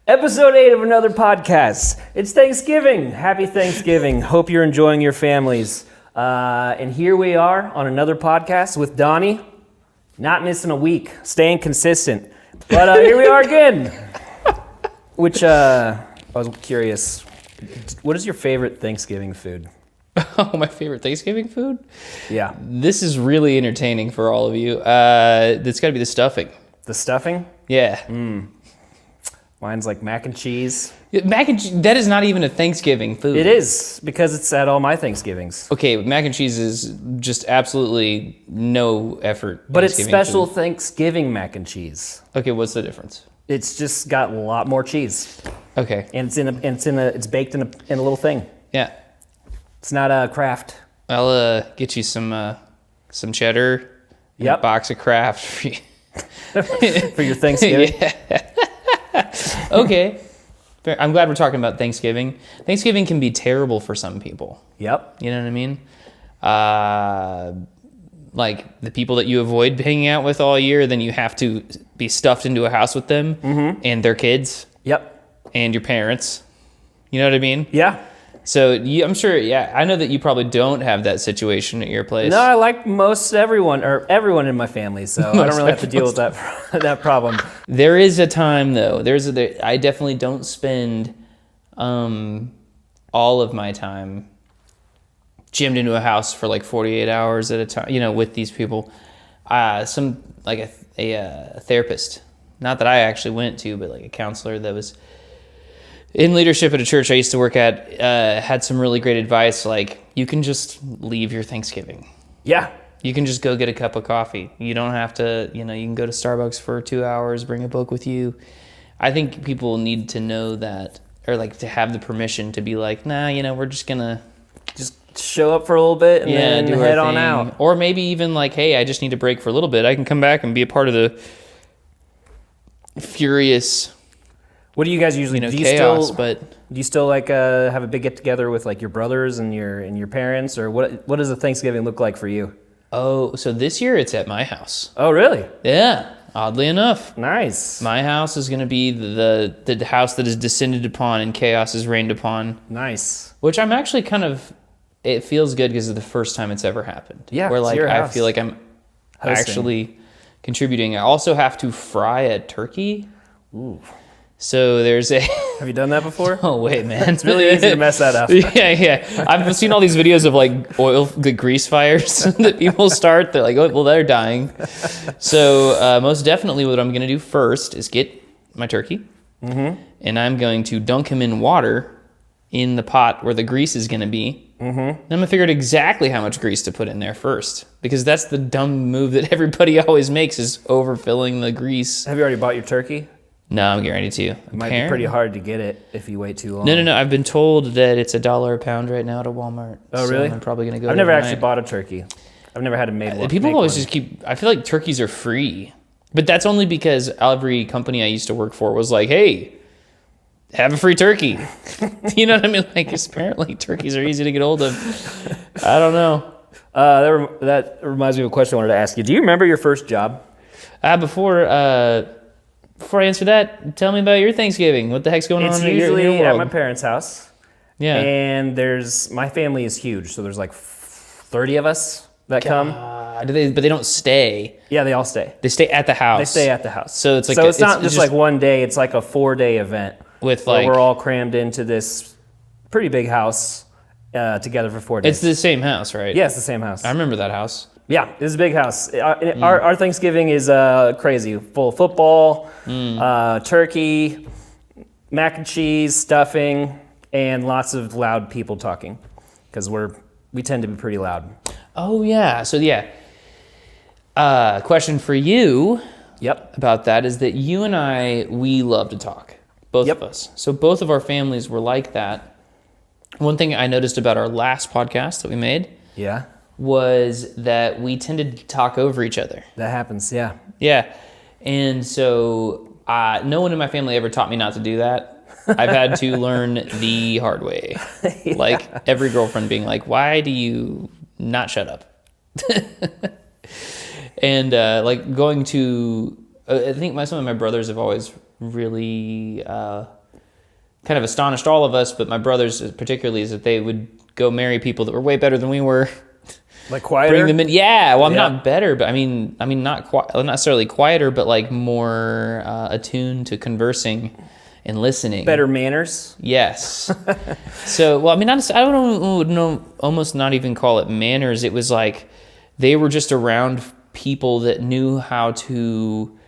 Episode 8 of another podcast. It's Thanksgiving. Happy Thanksgiving. Hope you're enjoying your families. And here we are on another podcast with Donnie. Not missing a week. Staying consistent. But here we are again. Which, I was curious. What is your favorite Thanksgiving food? Oh, my favorite Thanksgiving food? Yeah. This is really entertaining for all of you. It's got to be the stuffing. The stuffing? Yeah. Mine's like mac and cheese. Mac and cheese, that is not even a Thanksgiving food. It is, because it's at all my Thanksgivings. Okay, mac and cheese is just absolutely no effort. But it's special food. Thanksgiving mac and cheese. Okay, what's the difference? It's just got a lot more cheese. Okay. And it's baked in a little thing. Yeah. It's not a Kraft. I'll get you some cheddar. Yep. A box of Kraft for you. For your Thanksgiving. Yeah. Okay. I'm glad we're talking about Thanksgiving. Thanksgiving can be terrible for some people. Yep. You know what I mean? Like the people that you avoid hanging out with all year, then you have to be stuffed into a house with them and their kids. Yep. And your parents. You know what I mean? Yeah. So I'm sure, I know that you probably don't have that situation at your place. No, I like everyone in my family, so I don't really have to deal with that problem. There is a time, though. I definitely don't spend all of my time jammed into a house for like 48 hours at a time, with these people. A therapist, not that I actually went to, but like a counselor that was in leadership at a church I used to work at, had some really great advice, like, you can just leave your Thanksgiving. Yeah. You can just go get a cup of coffee. You don't have to, you can go to Starbucks for 2 hours, bring a book with you. I think people need to know that, or like to have the permission to be like, nah, we're just going to just show up for a little bit and then head on out. Or maybe even like, hey, I just need a break for a little bit. I can come back and be a part of the furious... What do you guys usually do? Chaos, do you still like have a big get together with like your brothers and your parents, or what does a Thanksgiving look like for you? Oh, so this year it's at my house. Oh, really? Yeah, oddly enough. Nice. My house is going to be the house that is descended upon and chaos is rained upon. Nice. Which I'm actually it feels good because it's the first time it's ever happened. Yeah, where like your I house. feel like I'm Hosting. actually contributing. I also have to fry a turkey. Ooh. So there's a... Have you done that before? Oh, wait, man. It's really easy to mess that up. Yeah. I've seen all these videos of like the grease fires that people start. They're like, oh, well, they're dying. So most definitely what I'm going to do first is get my turkey. Mm-hmm. And I'm going to dunk him in water in the pot where the grease is going to be. Mm-hmm. And I'm going to figure out exactly how much grease to put in there first. Because that's the dumb move that everybody always makes, is overfilling the grease. Have you already bought your turkey? No, I'm getting ready to. It might be pretty hard to get it if you wait too long. No. I've been told that it's $1 a pound right now at Walmart. Oh, really? So I'm probably going to go. I've never actually bought a turkey. I've never had a made one. People always just keep... I feel like turkeys are free. But that's only because every company I used to work for was like, hey, have a free turkey. You know what I mean? Like, apparently turkeys are easy to get hold of. I don't know. That reminds me of a question I wanted to ask you. Do you remember your first job? Before I answer that, tell me about your Thanksgiving. What the heck's going on in your world? It's usually at my parents' house. Yeah. And my family is huge, so there's like 30 of us that come. But they don't stay. Yeah, they all stay. They stay at the house. They stay at the house. So it's like it's not just like one day, it's like a 4-day event. With where like... we're all crammed into this pretty big house together for 4 days. It's the same house, right? Yeah, it's the same house. I remember that house. Yeah, it's a big house. Our Thanksgiving is crazy. Full of football, turkey, mac and cheese, stuffing, and lots of loud people talking, because we tend to be pretty loud. Oh, yeah. So, yeah. Question for you about that is that you and we love to talk, both of us. So both of our families were like that. One thing I noticed about our last podcast that we made was that we tended to talk over each other. That happens, yeah. Yeah. And so no one in my family ever taught me not to do that. I've had to learn the hard way. Yeah. Like every girlfriend being like, why do you not shut up? And like going to, I think some of my brothers have always really kind of astonished all of us, but my brothers particularly, is that they would go marry people that were way better than we were. Like quieter? Bring them in. Yeah, well, I'm not better, but I mean not necessarily quieter, but like more attuned to conversing and listening. Better manners? Yes. So, well, I mean, I don't know, almost not even call it manners. It was like they were just around people that knew how to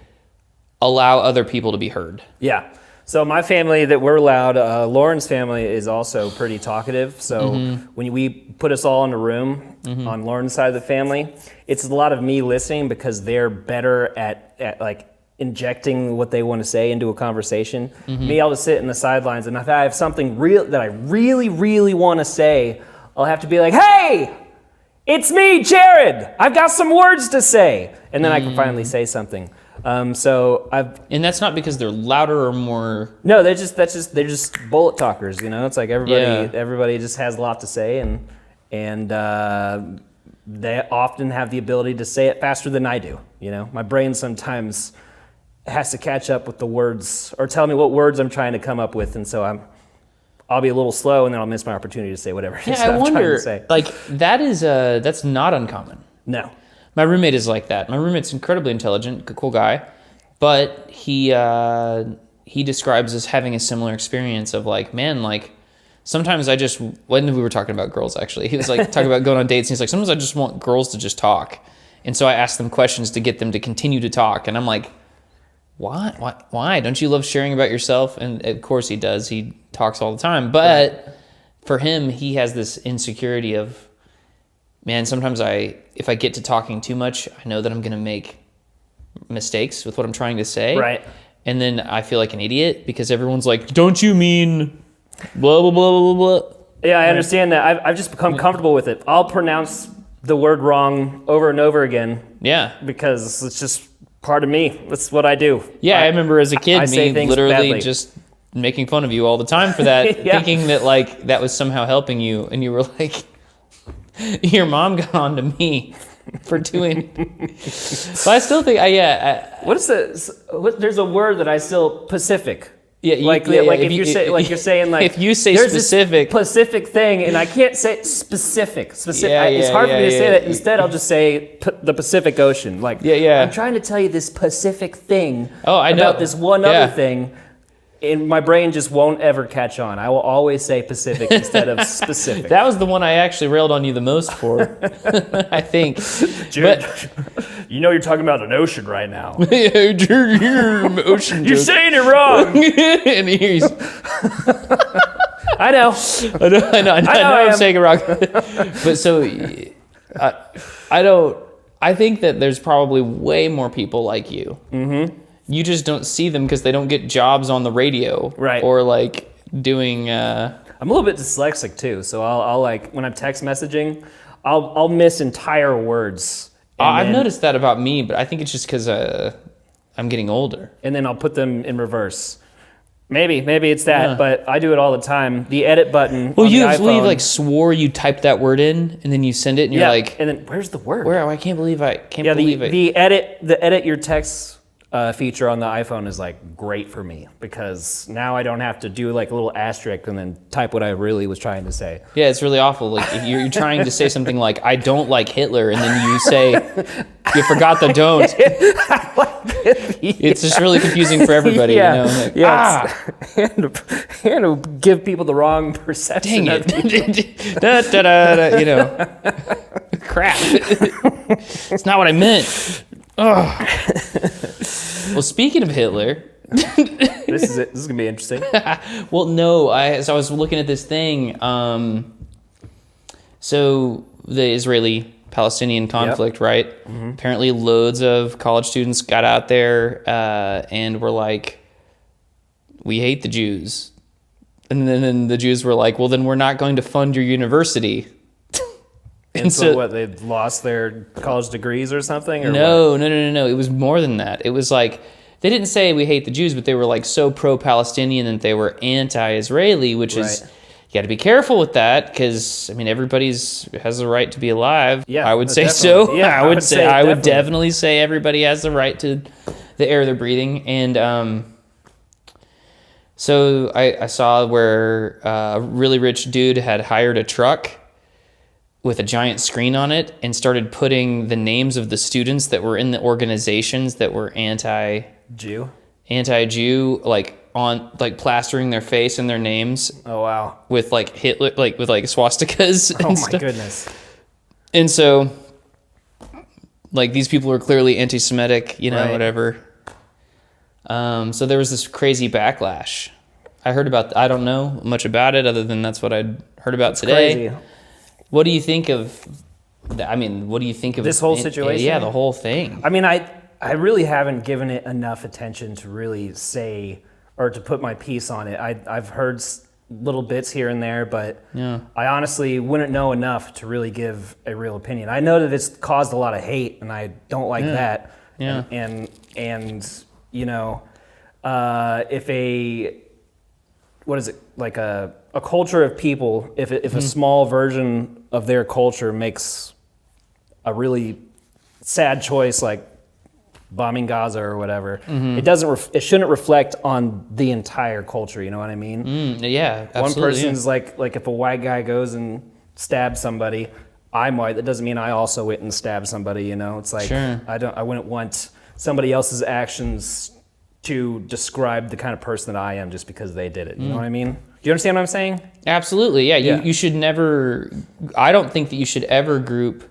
allow other people to be heard. Yeah. So my family that we're loud, Lauren's family is also pretty talkative. So when we put us all in a room on Lauren's side of the family, it's a lot of me listening because they're better at like injecting what they want to say into a conversation. Me, I'll just sit in the sidelines, and if I have something real that I really, really want to say, I'll have to be like, "Hey, it's me, Jared. I've got some words to say," and then I can finally say something. And that's not because they're louder or more. No, they're just bullet talkers. You know, it's like everybody just has a lot to say, and they often have the ability to say it faster than I do. You know, my brain sometimes has to catch up with the words or tell me what words I'm trying to come up with, and so I'll be a little slow, and then I'll miss my opportunity to say whatever it is I'm trying to say. Like that's not uncommon. No. My roommate is like that. My roommate's incredibly intelligent, cool guy, but he describes as having a similar experience of like, man, like sometimes when we were talking about girls, actually, he was like talking about going on dates, and he's like, sometimes I just want girls to just talk. And so I ask them questions to get them to continue to talk. And I'm like, why? Don't you love sharing about yourself? And of course he does. He talks all the time. But for him, he has this insecurity of, man, sometimes if I get to talking too much, I know that I'm going to make mistakes with what I'm trying to say. Right. And then I feel like an idiot because everyone's like, don't you mean blah, blah, blah, blah, blah. Yeah, I understand that. I've just become comfortable with it. I'll pronounce the word wrong over and over again. Yeah. Because it's just part of me. That's what I do. Yeah, I remember as a kid, me literally badly. just making fun of you all the time for that, thinking that like that was somehow helping you. And you were like, your mom got on to me for doing. But I still think, there's a word that I still Pacific. Yeah, if you're saying like if you say there's specific, this Pacific thing, and I can't say specific. It's hard for me to say that. Instead, I'll just say the Pacific Ocean. Like, I'm trying to tell you this Pacific thing. I know about this one other thing. And my brain just won't ever catch on. I will always say Pacific instead of specific. That was the one I actually railed on you the most for, I think. Jared, you know you're talking about an ocean right now. Ocean. You're saying it wrong. And he's. I know I'm saying it wrong. But so, I think that there's probably way more people like you. Mm-hmm. You just don't see them because they don't get jobs on the radio, right? Or like doing. I'm a little bit dyslexic too, so I'll like when I'm text messaging, I'll miss entire words. I've noticed that about me, but I think it's just because I'm getting older. And then I'll put them in reverse. Maybe it's that, but I do it all the time. The edit button. Well, on you the iPhone, like swore you typed that word in, and then you send it, and you're like, and then where's the word? I can't believe it. The edit your text feature on the iPhone is like great for me because now I don't have to do like a little asterisk and then type what I really was trying to say. Yeah, it's really awful. Like if you're trying to say something like "I don't like Hitler," and then you say you forgot the don't. It's just really confusing for everybody. You know? Like, and to give people the wrong perception. Dang it! You know, crap. It's not what I meant. Well, speaking of Hitler, this is it. This is gonna be interesting. Well, no, I was looking at this thing. So the Israeli-Palestinian conflict, right? Mm-hmm. Apparently, loads of college students got out there and were like, "We hate the Jews," and then the Jews were like, "Well, then we're not going to fund your university." And so what, they lost their college degrees or something? Or No. It was more than that. It was like, they didn't say we hate the Jews, but they were like so pro-Palestinian that they were anti-Israeli, which is, you got to be careful with that because, I mean, has the right to be alive. Yeah, I would say definitely. so. Yeah, I would definitely say everybody has the right to the air they're breathing. And So I saw where a really rich dude had hired a truck with a giant screen on it and started putting the names of the students that were in the organizations that were anti-Jew, like on like plastering their face and their names. Oh wow! With like Hitler, like with like swastikas. Oh and my stuff. Goodness! And so, like these people were clearly anti-Semitic, Right. whatever. So there was this crazy backlash. I heard about. I don't know much about it other than that's what I'd heard about today. Crazy. What do you think of? What do you think of This whole situation? Yeah, the whole thing. I mean, I really haven't given it enough attention to really say or to put my piece on it. I've heard little bits here and there, but Yeah. I honestly wouldn't know enough to really give a real opinion. I know that it's caused a lot of hate, and I don't like that. Yeah. And if what is it, like a culture of people, if a small version of their culture makes a really sad choice like bombing Gaza or whatever, it shouldn't reflect on the entire culture, you know what I mean? Yeah, absolutely. One person's like if a white guy goes and stabs somebody, I'm white, that doesn't mean I also went and stabbed somebody, It's like Sure. I wouldn't want somebody else's actions to describe the kind of person that I am just because they did it. You know what I mean? Do you understand what I'm saying? Absolutely, yeah. Yeah. You should never. I don't think that you should ever group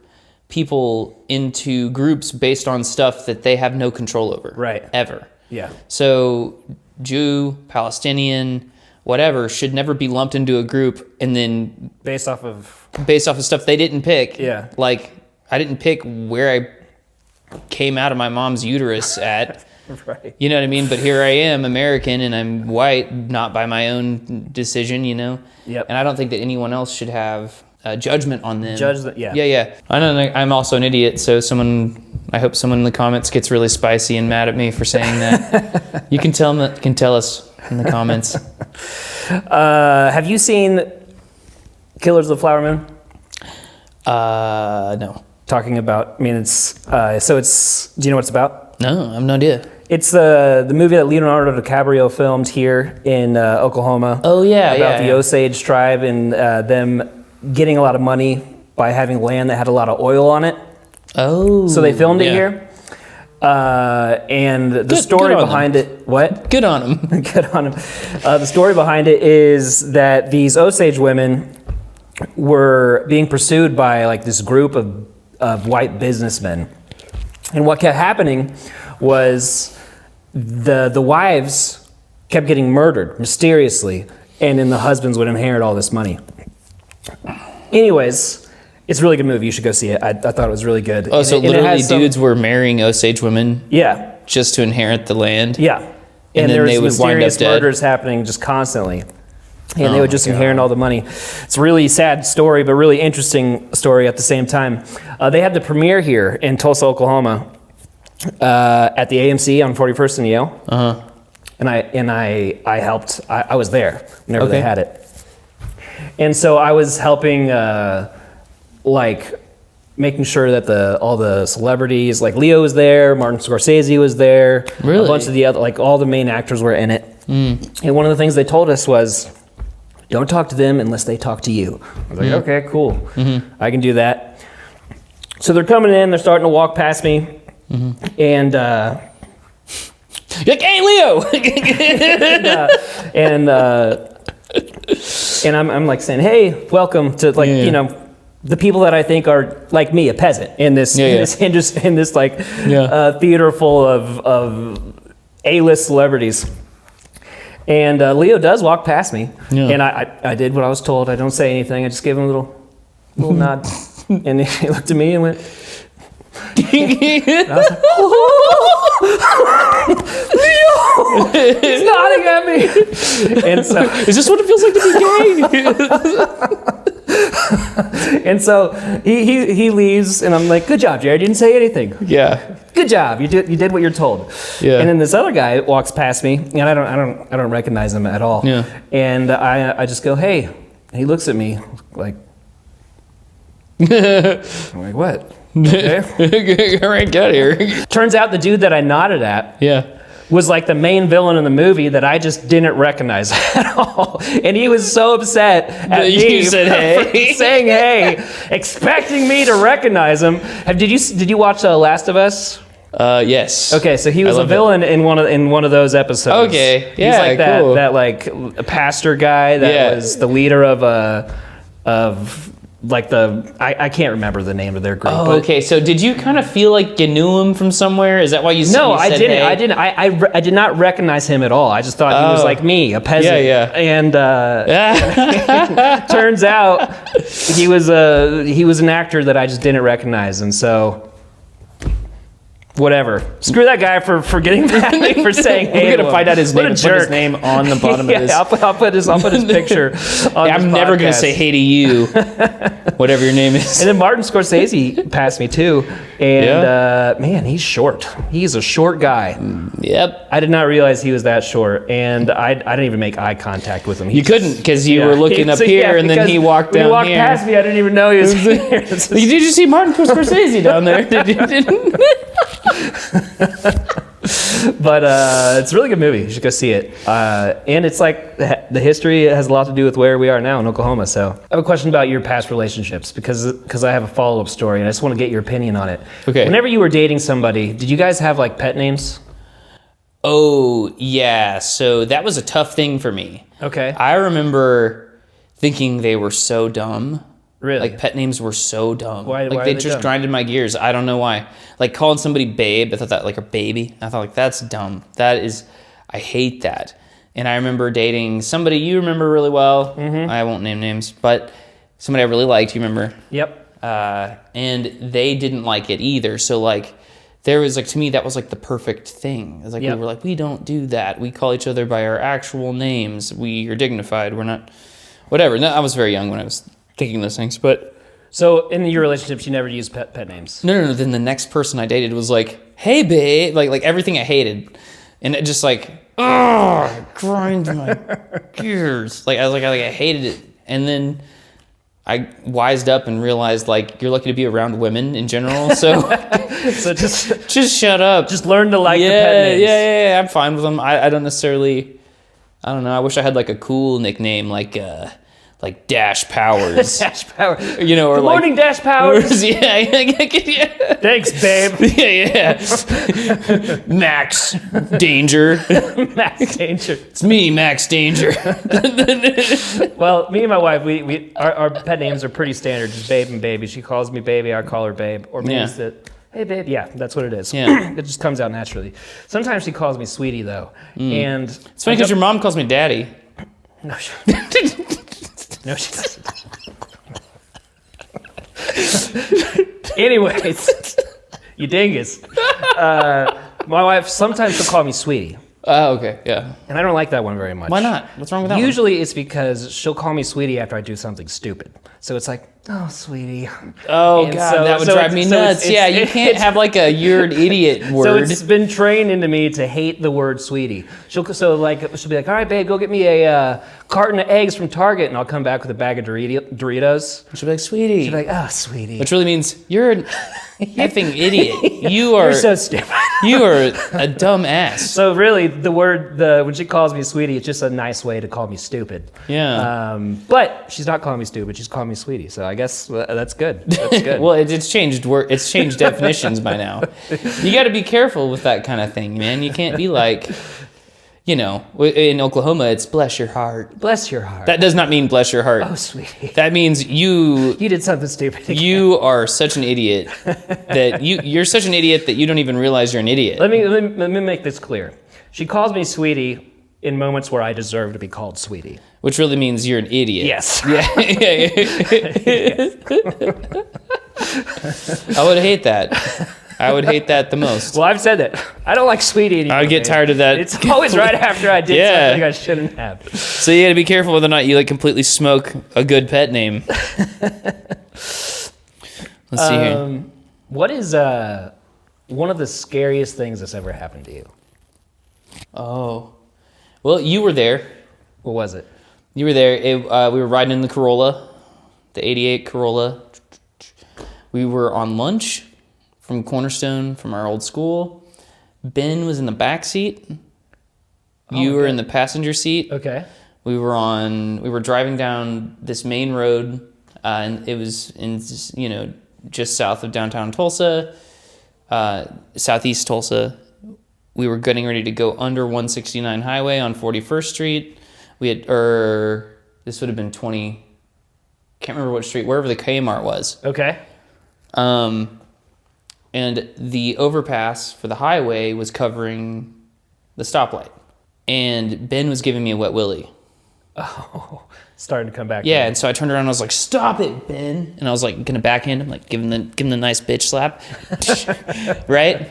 people into groups based on stuff that they have no control over. Right. Ever. Yeah. So Jew, Palestinian, whatever should never be lumped into a group and then Based off of stuff they didn't pick. Yeah. Like I didn't pick where I came out of my mom's uterus at. right. You know what I mean? But here I am, American, and I'm white, not by my own decision, Yep. And I don't think that anyone else should have judgment on them. Yeah. Yeah. I know I'm also an idiot, so I hope someone in the comments gets really spicy and mad at me for saying that. You can tell us in the comments. Have you seen Killers of the Flower Moon? No. Talking about, it's do you know what it's about? No, I have no idea. It's the movie that Leonardo Dicaprio filmed here in Oklahoma. Oh, yeah, about the yeah. Osage tribe and them getting a lot of money by having land that had a lot of oil on it. Oh. So they filmed it yeah. here. And the story good on behind it, what? Good on them. Good on them. The story behind it is that these Osage women were being pursued by like this group of white businessmen. And what kept happening was the wives kept getting murdered mysteriously, and then the husbands would inherit all this money. Anyways, it's a really good movie. You should go see it. I thought it was really good. Oh, so it literally has dudes were marrying Osage women Yeah, just to inherit the land? yeah. And then there was they would wind up mysterious dead. murders happening just constantly. And Oh they would my just God. inherit all the money. It's a really sad story, but really interesting story at the same time. They had the premiere here in Tulsa, Oklahoma, at the AMC on 41st and Yale. Uh-huh. And I helped. I was there whenever they Okay. had it. And so I was helping, making sure that all the celebrities, like Leo was there, Martin Scorsese was there, Really? a bunch of the other, all the main actors were in it. And one of the things they told us was, don't talk to them unless they talk to you. I was like, okay, cool. I can do that. So they're coming in, they're starting to walk past me, and You're like, hey, Leo! and I'm like saying, hey, welcome to the people that I think are like me, a peasant in this in this theater full of A-list celebrities. And Leo does walk past me, and I did what I was told. I don't say anything. I just gave him a little nod, and he looked at me and went. And I was like, Leo, he's nodding at me. And so, Is this what it feels like to be gay? and so he leaves, and I'm like, good job, Jared. You didn't say anything. Yeah. Good job. You did what you're told. Yeah. And then this other guy walks past me, and I don't recognize him at all. Yeah. And I just go, hey. And he looks at me like, I'm like, what? Okay. All right, get out of here. Turns out the dude that I nodded at Yeah. was like the main villain in the movie that I just didn't recognize at all. And he was so upset at me said, hey. for saying hey, expecting me to recognize him. Did you watch Last of Us? Yes. Okay, so he was a villain in one of those episodes. Okay, yeah, he's like cool. that like pastor guy that was the leader of like I can't remember the name of their group. Oh, okay. So did you kind of feel like you knew him from somewhere? Is that why you said No, I didn't. hey? I didn't. I did not recognize him at all. I just thought he was like me, a peasant. Yeah. And turns out he was an actor that I just didn't recognize, and so. Whatever. Screw that guy for getting mad at me for saying, "Hey, We're gonna find out his name what a and put his jerk." name on the bottom of this. I'll put his picture. On I'm this never gonna podcast. say hey to you, whatever your name is. And then Martin Scorsese passed me too, and man, he's short. He's a short guy. Yep. I did not realize he was that short, and I didn't even make eye contact with him. You couldn't because you were looking up here, and then he walked down He walked here. past me. I didn't even know he was here. Did you see Martin Scorsese down there? But it's a really good movie. You should go see it. And it's like the history has a lot to do with where we are now in Oklahoma. So I have a question about your past relationships because I have a follow-up story, and I just want to get your opinion on it. Okay. Whenever you were dating somebody, did you guys have like pet names? Oh, yeah. So that was a tough thing for me. Okay. I remember thinking they were so dumb. Really? Like pet names were so dumb. Why Like are they they just dumb? grinded my gears. I don't know why. Like calling somebody babe, I thought that like a baby. I thought like that's dumb. I hate that. And I remember dating somebody you remember really well. Mm-hmm. I won't name names, but somebody I really liked. You remember? Yep. And they didn't like it either. So like there was like, to me, that was like the perfect thing. It was like, Yep. we were like, we don't do that. We call each other by our actual names. We are dignified. We're not, whatever. No, I was very young when I was thinking those things, but So in your relationships, you never used pet names? no. Then the next person I dated was like, hey babe, like everything I hated. And it just like, grinds my gears. Like I hated it. And then I wised up and realized like you're lucky to be around women in general. So So just shut up. just learn to like the pet names. Yeah. I'm fine with them. I don't necessarily. I don't know. I wish I had like a cool nickname like Dash Powers. Dash Power. You know, or Good like morning, Dash Powers. yeah. Thanks, babe. Yeah. Max Danger. Max Danger. It's me, Max Danger. Well, me and my wife, our pet names are pretty standard, just babe and baby. She calls me baby, I call her babe. Or maybe it's that, hey babe, yeah, that's what it is. Yeah. It just comes out naturally. Sometimes she calls me sweetie though. And It's funny because your mom calls me daddy. no, no, she doesn't. Anyways, you dingus. My wife, sometimes she'll call me sweetie. Okay, yeah. And I don't like that one very much. Why not? What's wrong with that one? Usually it's because she'll call me sweetie after I do something stupid. So it's like, oh, sweetie. Oh, And God, so- that would so drive it's- me so nuts. it's- Yeah, it's- you can't have like a you're an idiot word. So it's been trained into me to hate the word sweetie. She'll be like, all right, babe, go get me a carton of eggs from Target, and I'll come back with a bag of Doritos. She'll be like, sweetie. She'll be like, oh, sweetie. Which really means you're an effing idiot. You are You're so stupid. you are a dumb ass. So really, when she calls me sweetie, it's just a nice way to call me stupid. Yeah. But she's not calling me stupid. She's calling me sweetie. So I guess that's good. That's good. Well, it's changed it's changed definitions by now. You got to be careful with that kind of thing, man. You can't be like, you know, in Oklahoma, it's bless your heart. Bless your heart. That does not mean bless your heart. Oh, sweetie. That means you You did something stupid again. you are such an idiot that you're such an idiot that you don't even realize you're an idiot. Let me make this clear. She calls me sweetie in moments where I deserve to be called sweetie. Which really means you're an idiot. Yes. Yeah. I would hate that. I would hate that the most. Well, I've said that. I don't like sweetie anymore. I would get tired of that. It's always right after I did Yeah. something I shouldn't have. So you got to be careful whether or not you like completely smoke a good pet name. Let's see here. What is one of the scariest things that's ever happened to you? Oh, well, you were there. What was it? You were there. We were riding in the Corolla, the '88 Corolla. We were on lunch from Cornerstone, from our old school. Ben was in the back seat. You were in the passenger seat. Okay. We were driving down this main road, and it was in, just south of downtown Tulsa, southeast Tulsa. We were getting ready to go under 169 highway on 41st Street. This would have been 20, can't remember what street, wherever the Kmart was. Okay. And the overpass for the highway was covering the stoplight. And Ben was giving me a wet willy. Oh, starting to come back. Yeah, and so I turned around and I was like, "Stop it, Ben!" And I was like, gonna backhand him, like give him the nice bitch slap, right?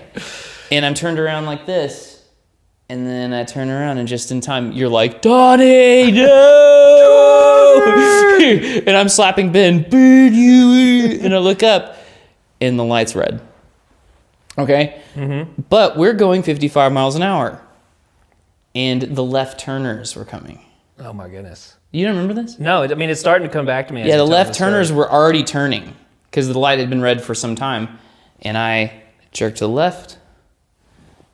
And I'm turned around like this, and then I turn around and just in time, you're like, "Donnie, no!" And I'm slapping Ben, "Ben, you!" And I look up, and the light's red. Okay, but we're going 55 miles an hour, and the left turners were coming. Oh my goodness. You don't remember this? No, I mean, it's starting to come back to me. Yeah, the left turners were already turning because the light had been red for some time. And I jerk to the left,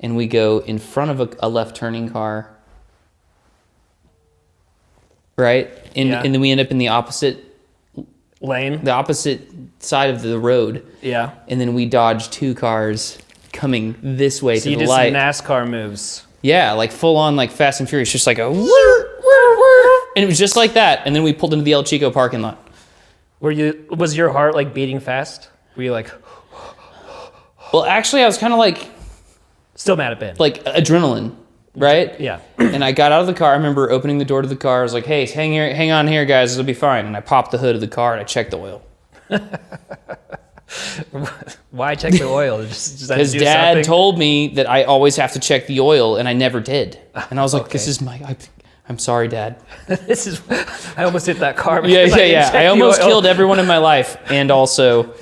and we go in front of a left turning car, right? And then we end up in the opposite lane, the opposite side of the road. Yeah. And then we dodge two cars coming this way to the light. So you did some NASCAR moves. Yeah, like full on, like Fast and Furious, just like a and it was just like that. And then we pulled into the El Chico parking lot. Was your heart like beating fast? Were you like? Well, actually, I was kind of like still mad at Ben. Like adrenaline, right? Yeah. And I got out of the car. I remember opening the door to the car. I was like, "Hey, hang on here, guys. It'll be fine." And I popped the hood of the car and I checked the oil. Why check the oil? Because Dad told me that I always have to check the oil, and I never did. And I was like, "This is I'm sorry, Dad." I almost hit that car. Yeah. I almost killed everyone in my life, and also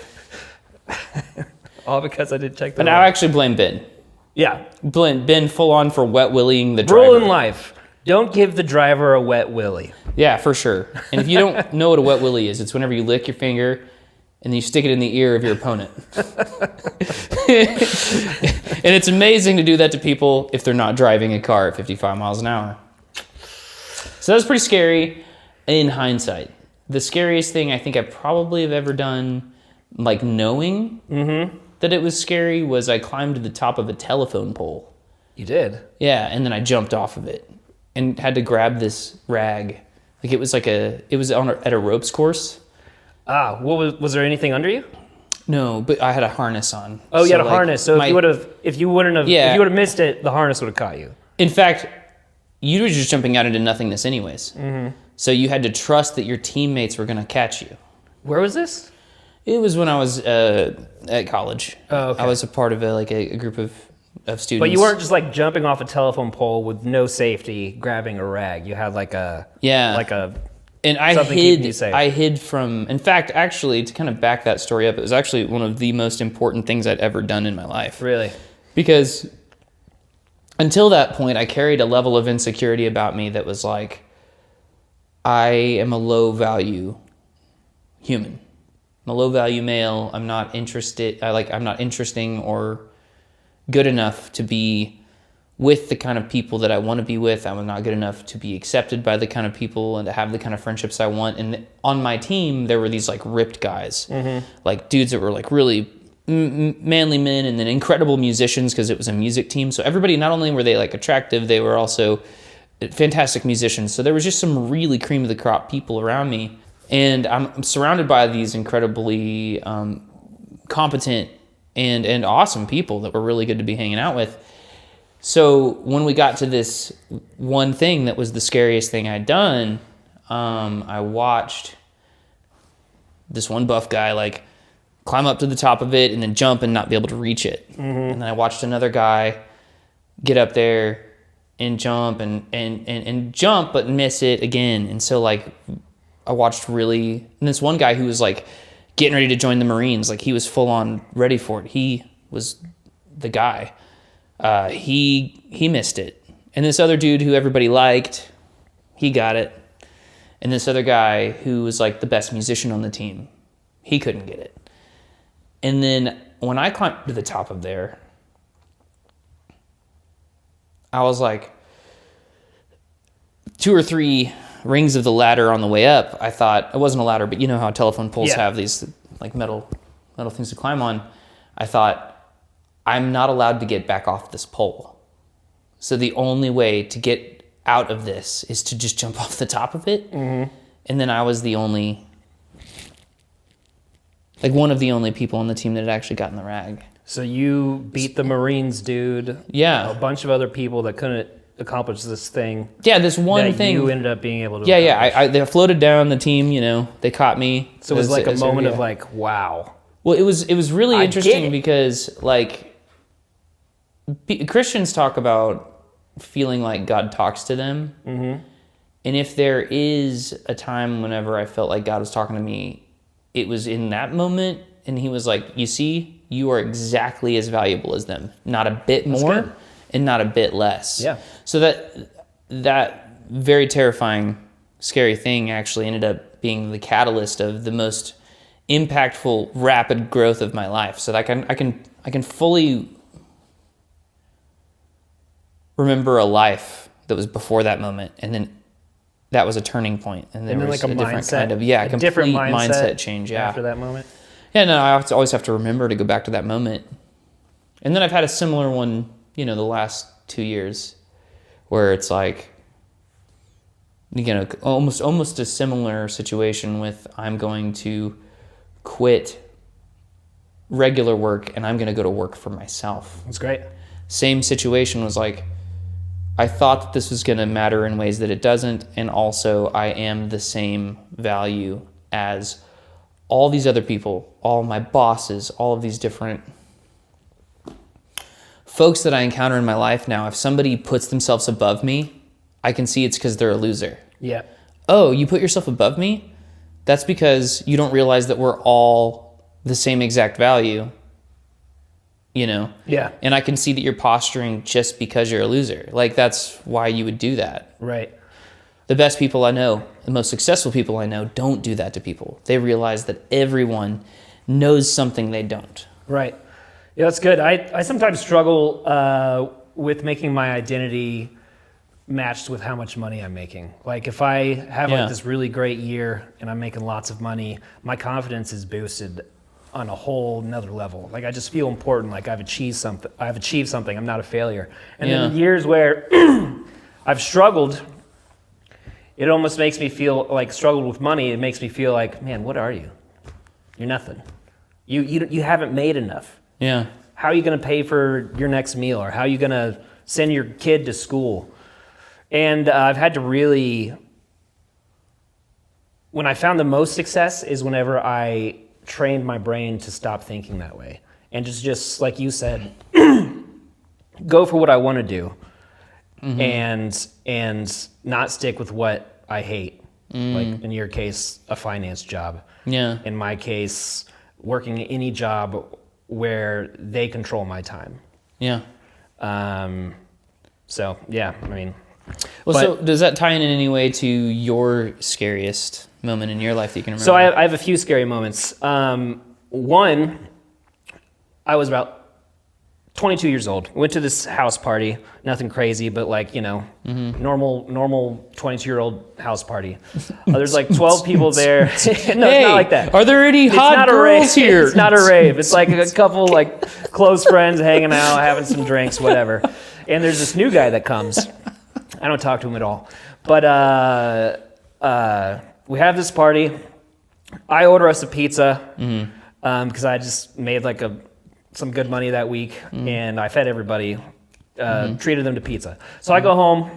all because I didn't check the oil. But I actually blame Ben. Yeah, Ben full on for wet willying the driver. Rule in life: don't give the driver a wet willy. Yeah, for sure. And if you don't know what a wet willy is, it's whenever you lick your finger and then you stick it in the ear of your opponent. And it's amazing to do that to people if they're not driving a car at 55 miles an hour. So that was pretty scary in hindsight. The scariest thing I think I probably have ever done, like knowing that it was scary, was I climbed to the top of a telephone pole. You did? Yeah, and then I jumped off of it and had to grab this rag. Like it was at a ropes course. Ah, was there anything under you? No, but I had a harness on. Oh, you had a harness. So if you would have missed it, the harness would have caught you. In fact, you were just jumping out into nothingness anyways. So you had to trust that your teammates were going to catch you. Where was this? It was when I was at college. Oh, okay. I was a part of a group of students. But you weren't just like jumping off a telephone pole with no safety, grabbing a rag. You had And I hid from, in fact, actually, to kind of back that story up, it was actually one of the most important things I'd ever done in my life. Really? Because until that point, I carried a level of insecurity about me that was like, I am a low-value human. I'm a low-value male. I'm not interesting or good enough to be with the kind of people that I want to be with. I'm not good enough to be accepted by the kind of people and to have the kind of friendships I want. And on my team, there were these like ripped guys, like dudes that were like really manly men and then incredible musicians because it was a music team. So everybody, not only were they like attractive, they were also fantastic musicians. So there was just some really cream of the crop people around me. And I'm surrounded by these incredibly competent and awesome people that were really good to be hanging out with. So when we got to this one thing that was the scariest thing I'd done, I watched this one buff guy like climb up to the top of it and then jump and not be able to reach it. And then I watched another guy get up there and jump and jump but miss it again. And so like I watched and this one guy who was like getting ready to join the Marines, like he was full on ready for it. He was the guy. He missed it. And this other dude who everybody liked, he got it. And this other guy who was like the best musician on the team, he couldn't get it. And then when I climbed to the top of there, I was like 2 or 3 rings of the ladder on the way up. I thought, it wasn't a ladder, but you know how telephone poles have these like metal things to climb on. I thought, I'm not allowed to get back off this pole. So the only way to get out of this is to just jump off the top of it. Mm-hmm. And then I was one of the only people on the team that had actually gotten the rag. So you beat the Marines, dude. Yeah. A bunch of other people that couldn't accomplish this thing. Yeah, this one thing. You ended up being able to accomplish. They floated down the team, they caught me. So it was like a moment of like, wow. Well, it was really interesting because like Christians talk about feeling like God talks to them. Mm-hmm. And if there is a time whenever I felt like God was talking to me, it was in that moment. And he was like, you see, you are exactly as valuable as them. Not a bit more and not a bit less. Yeah. So that very terrifying, scary thing actually ended up being the catalyst of the most impactful, rapid growth of my life. So that I can fully remember a life that was before that moment, and then that was a turning point, and there was like a different kind of complete mindset change. Yeah, after that moment. Yeah, no, I always have to remember to go back to that moment, and then I've had a similar one, the last 2 years, where it's like, almost a similar situation with I'm going to quit regular work and I'm going to go to work for myself. That's great. Same situation was like, I thought that this was going to matter in ways that it doesn't, and also I am the same value as all these other people, all my bosses, all of these different folks that I encounter in my life now. If somebody puts themselves above me, I can see it's because they're a loser. Yeah. Oh, you put yourself above me? That's because you don't realize that we're all the same exact value. Yeah. And I can see that you're posturing just because you're a loser. Like, that's why you would do that. Right. The best people I know, the most successful people I know, don't do that to people. They realize that everyone knows something they don't. Right. Yeah, that's good. I sometimes struggle with making my identity matched with how much money I'm making. Like, if I have like this really great year and I'm making lots of money, my confidence is boosted on a whole nother level. Like, I just feel important, like I've achieved something, I'm not a failure. And then the years where I've struggled, it almost makes me feel like, struggled with money, it makes me feel like, man, what are you? You're nothing. You haven't made enough. Yeah. How are you gonna pay for your next meal? Or how are you gonna send your kid to school? And I've had to really, when I found the most success is whenever I trained my brain to stop thinking that way and just like you said, go for what I want to do, and not stick with what I hate. Like in your case, a finance job. Yeah. In my case, working any job where they control my time. Yeah. So yeah, I mean. So does that tie in any way to your scariest moment in your life that you can remember? So I have a few scary moments. One, I was about 22 years old. Went to this house party, nothing crazy, but like, normal 22-year-old house party. There's like 12 people there. No, hey, it's not like that. Are there any hot girls here? It's not a rave. It's like a couple like close friends hanging out, having some drinks, whatever. And there's this new guy that comes. I don't talk to him at all. But we have this party. I order us a pizza because I just made like some good money that week, and I fed everybody, treated them to pizza. So I go home,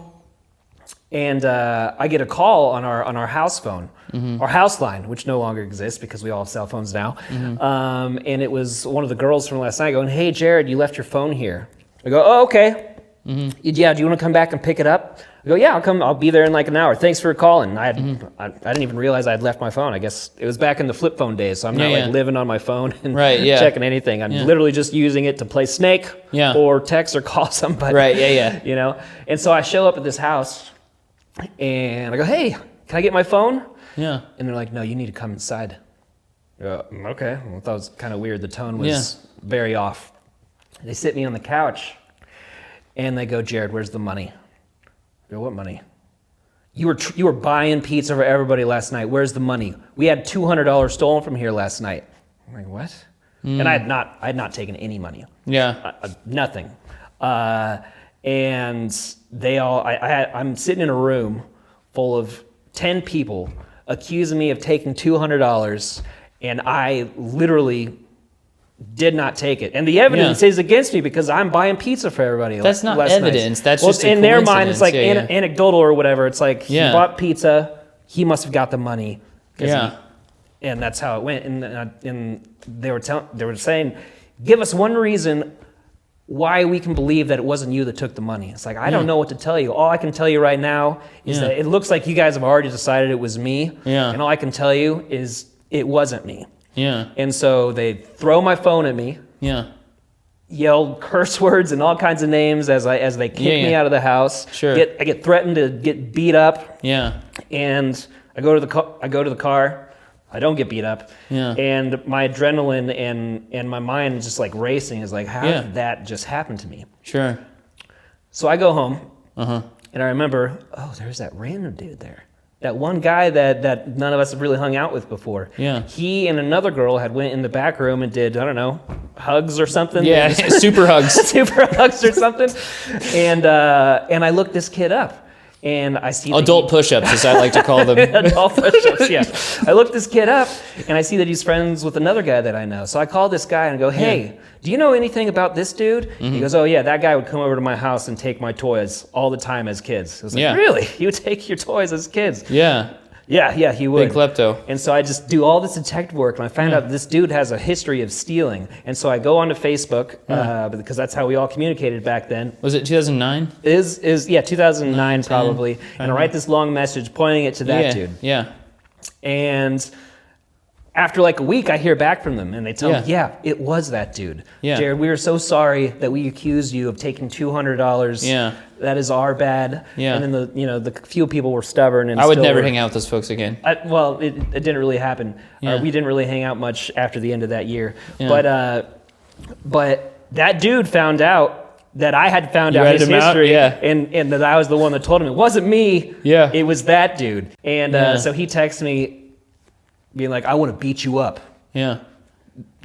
and I get a call on our house phone, our house line, which no longer exists because we all have cell phones now. And it was one of the girls from last night going, "Hey, Jared, you left your phone here." I go, "Oh, okay. Yeah, do you want to come back and pick it up?" I go, "Yeah, I'll come. I'll be there in like an hour. Thanks for calling." I didn't even realize I had left my phone. I guess it was back in the flip phone days, so I'm not like living on my phone and checking anything. I'm literally just using it to play Snake or text or call somebody. Right, yeah. And so I show up at this house, and I go, "Hey, can I get my phone?" Yeah. And they're like, "No, you need to come inside." Okay. Well, I thought it was kind of weird. The tone was very off. They sit me on the couch. And they go, Jared, where's the money? I go, what money? You were buying pizza for everybody last night. Where's the money? We had $200 stolen from here last night. I'm like, what? And I had not taken any money. Yeah. Nothing. And they all, I'm sitting in a room full of 10 people accusing me of taking $200, and I literally did not take it. And the evidence is against me because I'm buying pizza for everybody. That's not evidence. Night. That's just a in their mind, it's like coincidence. anecdotal or whatever. It's like he bought pizza, he must have got the money. And that's how it went. And they were saying, give us one reason why we can believe that it wasn't you that took the money. It's like, I don't know what to tell you. All I can tell you right now is that it looks like you guys have already decided it was me. Yeah. And all I can tell you is it wasn't me. Yeah. And so they throw my phone at me. Yeah. Yelled curse words and all kinds of names as they kick me out of the house. Sure. I get threatened to get beat up. Yeah. And I go to the car. I don't get beat up. Yeah. And my adrenaline and my mind is just like racing. Is like, how did that just happen to me? Sure. So I go home. Uh-huh. And I remember, there's that random dude there. That one guy that none of us have really hung out with before. Yeah. He and another girl had went in the back room and did, I don't know, hugs or something. Yeah, super hugs. Super hugs or something. And I looked this kid up. And I see adult push-ups, as I like to call them. Adult push-ups, yeah. I looked this kid up, and I see that he's friends with another guy that I know. So I call this guy and go, hey, do you know anything about this dude? He goes, oh, yeah, that guy would come over to my house and take my toys all the time as kids. I was like, really? He would take your toys as kids? Yeah. Yeah, he would. Big klepto. And so I just do all this detective work, and I find out this dude has a history of stealing. And so I go onto Facebook, because that's how we all communicated back then. Was it 2009? 2009 probably. And I write this long message pointing it to that dude. Yeah. And after like a week, I hear back from them, and they tell me, it was that dude. Yeah. Jared, we are so sorry that we accused you of taking $200. Yeah. That is our bad. Yeah. And then the few people were stubborn. And I would never hang out with those folks again. It didn't really happen. Yeah. We didn't really hang out much after the end of that year. Yeah. But that dude found out that I had found out his history, and that I was the one that told him. It wasn't me. Yeah. It was that dude. And so he texted me, being like, I want to beat you up. Yeah.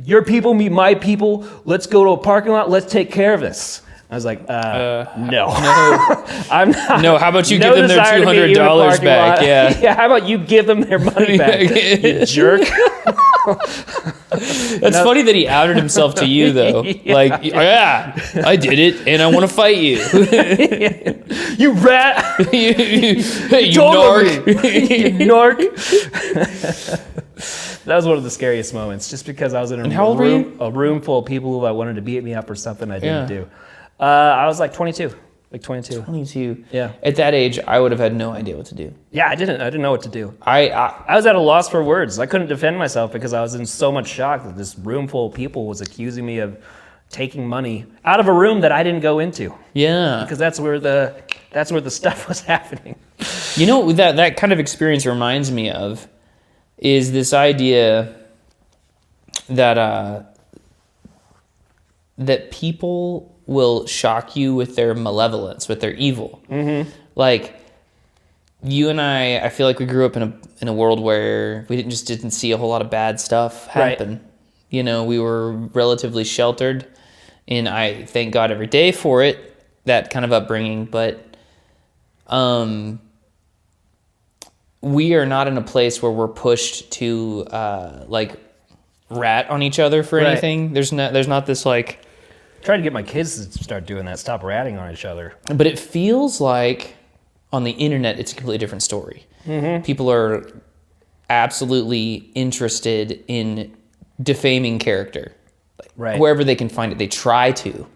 Your people meet my people. Let's go to a parking lot. Let's take care of this. I was like, no. I'm not. No, how about you give them their $200 back? Lot. Yeah. How about you give them their money back, you jerk? That's funny that he outed himself to you, though. Like, I did it, and I want to fight you. You rat. Hey, you narc. You narc. That was one of the scariest moments, just because I was in a room full of people that wanted to beat me up or something I didn't do. I was like 22. Like 22. 22. Yeah. At that age, I would have had no idea what to do. Yeah, I didn't know what to do. I was at a loss for words. I couldn't defend myself because I was in so much shock that this room full of people was accusing me of taking money out of a room that I didn't go into. Yeah. Because that's where the stuff was happening. You know what that kind of experience reminds me of is this idea that that people will shock you with their malevolence, with their evil. Mm-hmm. Like, you and I feel like we grew up in a world where we didn't see a whole lot of bad stuff happen. Right. You know, we were relatively sheltered, and I thank God every day for it, that kind of upbringing. But we are not in a place where we're pushed to like rat on each other for anything. There's not this like. Try to get my kids to start doing that. Stop ratting on each other. But it feels like on the internet, it's a completely different story. Mm-hmm. People are absolutely interested in defaming character. Wherever they can find it, they try to.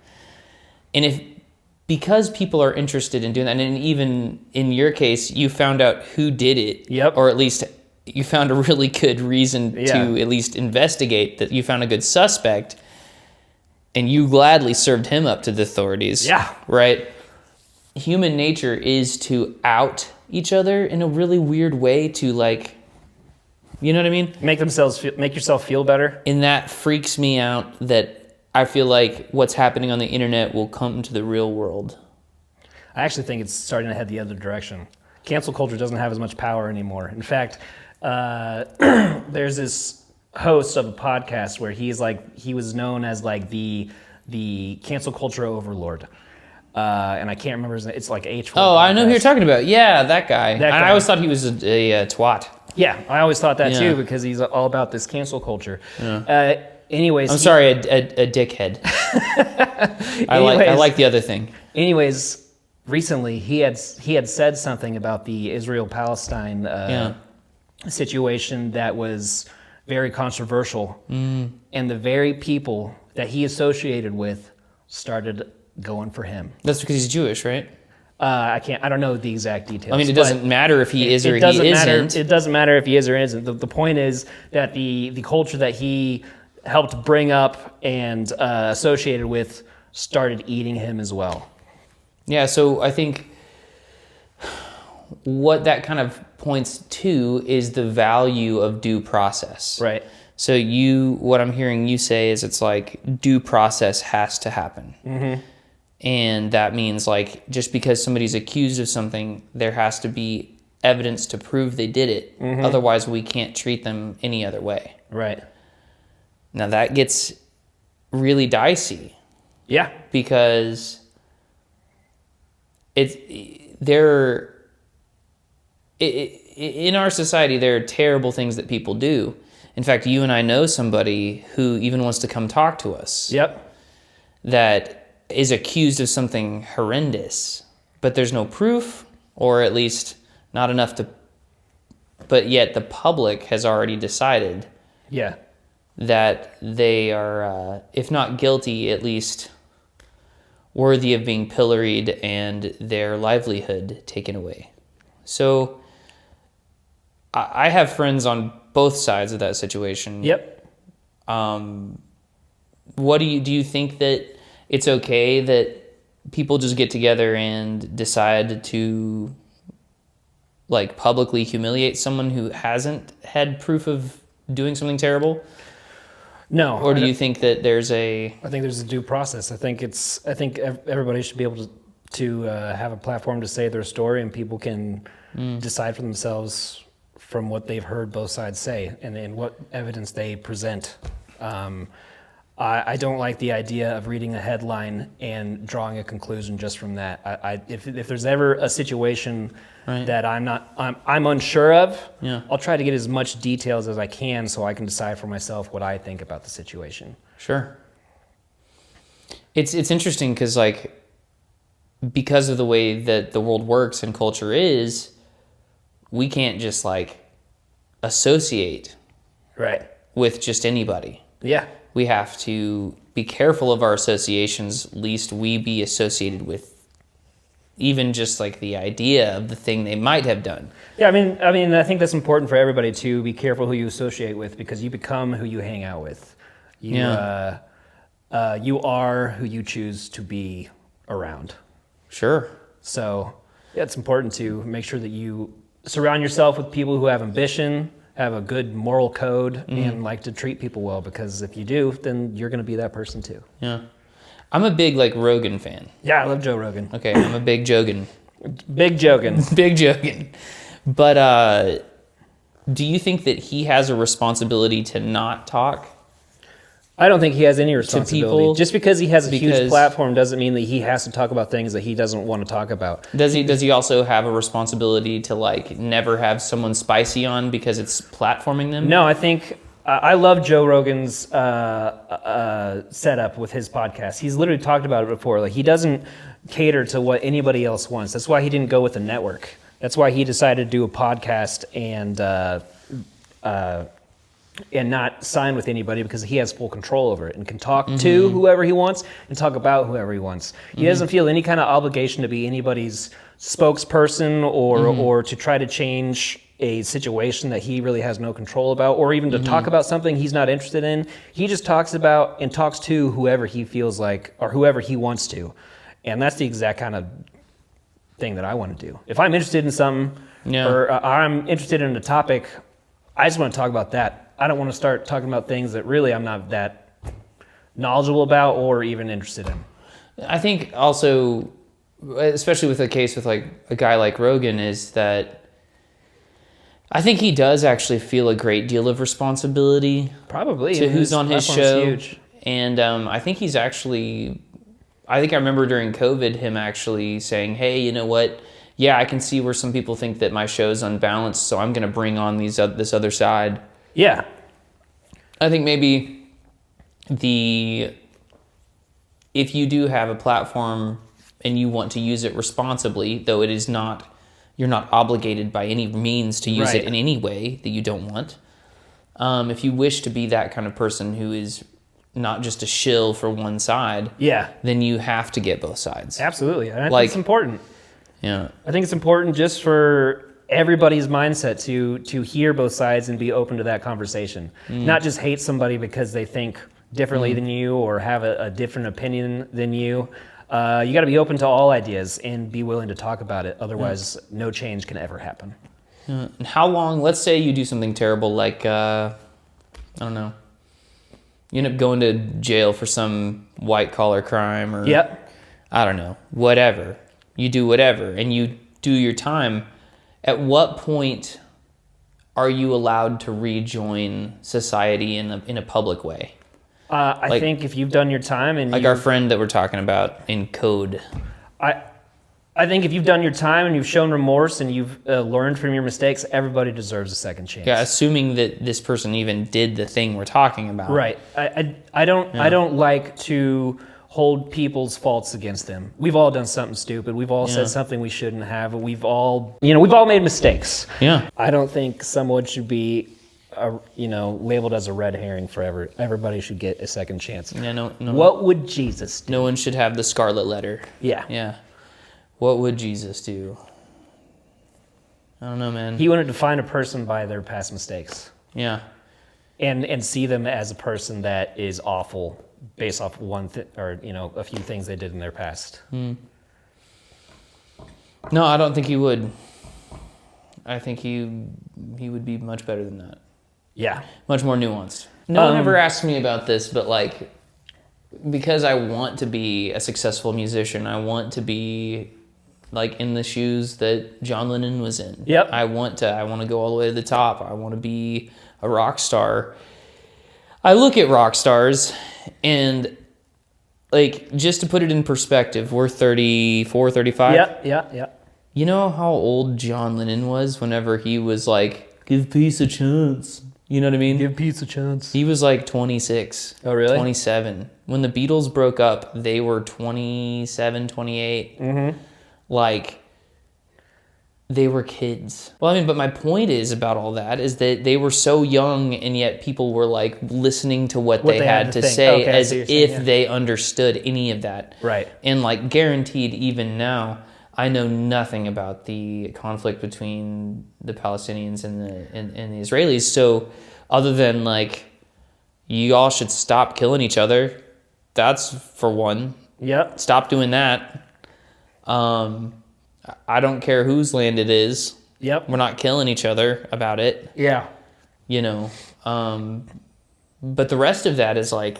And because people are interested in doing that, and even in your case, you found out who did it, or at least you found a really good reason to at least investigate, that you found a good suspect, and you gladly served him up to the authorities. Yeah. Right? Human nature is to out each other in a really weird way to, like, you know what I mean? Make yourself feel better. And that freaks me out that I feel like what's happening on the internet will come to the real world. I actually think it's starting to head the other direction. Cancel culture doesn't have as much power anymore. In fact, there's this host of a podcast where he was known as like the cancel culture overlord. And I can't remember his name. It's like H4. Oh, I know who you're talking about. Yeah, that guy. That guy. I always thought he was a twat. Yeah, I always thought that Yeah. too because he's all about this cancel culture. Yeah. Anyways, I'm sorry, a dickhead. I like the other thing. Anyways, recently he had said something about the Israel-Palestine situation that was very controversial, and the very people that he associated with started going for him. That's because he's Jewish, right? I don't know the exact details. I mean, it doesn't matter if he is or he isn't. It doesn't matter if he is or isn't. The point is that the culture that he helped bring up and associated with started eating him as well. Yeah, so I think what that kind of points to is the value of due process. Right. So what I'm hearing you say is it's like due process has to happen. Mm-hmm. And that means like just because somebody's accused of something, there has to be evidence to prove they did it. Mm-hmm. Otherwise, we can't treat them any other way. Right. Now that gets really dicey. Yeah. Because in our society, there are terrible things that people do. In fact, you and I know somebody who even wants to come talk to us. Yep. That is accused of something horrendous, but there's no proof, or at least not enough but yet the public has already decided that they are, if not guilty, at least worthy of being pilloried and their livelihood taken away. So I have friends on both sides of that situation. Yep. What do you think that it's okay that people just get together and decide to like publicly humiliate someone who hasn't had proof of doing something terrible? No. Or do you think that there's I think there's a due process. I think everybody should be able to have a platform to say their story, and people can decide for themselves from what they've heard both sides say and what evidence they present. I don't like the idea of reading a headline and drawing a conclusion just from that. If there's ever a situation that I'm unsure of, I'll try to get as much details as I can so I can decide for myself what I think about the situation. Sure. It's interesting because because of the way that the world works and culture is, we can't just associate with just anybody. Yeah. We have to be careful of our associations, lest we be associated with even just the idea of the thing they might have done. Yeah, I mean, I think that's important for everybody to be careful who you associate with, because you become who you hang out with. You are who you choose to be around. Sure. So it's important to make sure that you surround yourself with people who have ambition, have a good moral code, and like to treat people well, because if you do, then you're going to be that person too. Yeah. I'm a big Rogan fan. Yeah, I love Joe Rogan. Okay, I'm a big Jogan. Big Jogan. Big Jogan. But do you think that he has a responsibility to not talk? I don't think he has any responsibility. People, just because he has a huge platform doesn't mean that he has to talk about things that he doesn't want to talk about. Does he also have a responsibility to never have someone spicy on because it's platforming them? No, I think I love Joe Rogan's setup with his podcast. He's literally talked about it before. He doesn't cater to what anybody else wants. That's why he didn't go with a network. That's why he decided to do a podcast and not sign with anybody, because he has full control over it and can talk to whoever he wants and talk about whoever he wants. He doesn't feel any kind of obligation to be anybody's spokesperson or to try to change a situation that he really has no control about, or even to talk about something he's not interested in. He just talks about and talks to whoever he feels like or whoever he wants to. And that's the exact kind of thing that I want to do. If I'm interested in something or I'm interested in a topic, I just want to talk about that. I don't want to start talking about things that really I'm not that knowledgeable about or even interested in. I think also, especially with a case with like a guy like Rogan, is that I think he does actually feel a great deal of responsibility Probably to who's on his show. Huge. And I think he's actually, I think I remember during COVID him actually saying, hey, you know what? Yeah, I can see where some people think that my show's unbalanced, so I'm going to bring on this other side. Yeah. I think maybe if you do have a platform and you want to use it responsibly, though it is not, you're not obligated by any means to use it in any way that you don't want. If you wish to be that kind of person who is not just a shill for one side, then you have to get both sides. Absolutely. And I think it's important. Yeah. I think it's important just for everybody's mindset to hear both sides and be open to that conversation. Not just hate somebody because they think differently than you or have a different opinion than you. You got to be open to all ideas and be willing to talk about it. Otherwise, no change can ever happen. And how long, let's say you do something terrible like, I don't know, you end up going to jail for some white collar crime or, I don't know, whatever. You do whatever and you do your time. At what point are you allowed to rejoin society in a public way? I think if you've done your time and like our friend that we're talking about in Code. I think if you've done your time and you've shown remorse and you've learned from your mistakes, everybody deserves a second chance. Yeah, assuming that this person even did the thing we're talking about. Right. I don't like to hold people's faults against them. We've all done something stupid. We've all said something we shouldn't have. We've all made mistakes. Yeah. I don't think someone should be labeled as a red herring forever. Everybody should get a second chance. Yeah, no. What would Jesus do? No one should have the scarlet letter. Yeah. Yeah. What would Jesus do? I don't know, man. He wanted to find a person by their past mistakes. Yeah. And see them as a person that is awful based off a few things they did in their past. No, I don't think he would. I think he would be much better than that. Yeah. Much more nuanced. No one ever asked me about this, but like, because I want to be a successful musician, I want to be like in the shoes that John Lennon was in. Yep. I want to go all the way to the top. I want to be a rock star. I look at rock stars and like, just to put it in perspective, we're 34, 35. Yeah. You know how old John Lennon was whenever he was like, give peace a chance. You know what I mean? Give peace a chance. He was like 26. Oh, really? 27. When the Beatles broke up, they were 27, 28. Mm-hmm. Like, they were kids. Well, I mean, but my point is about all that is that they were so young and yet people were like listening to what they had to say as if they understood any of that. Right. And like guaranteed even now, I know nothing about the conflict between the Palestinians and the Israelis. So other than like, you all should stop killing each other. That's for one. Yep. Stop doing that. I don't care whose land it is. Yep. We're not killing each other about it. Yeah. You know. But the rest of that is like,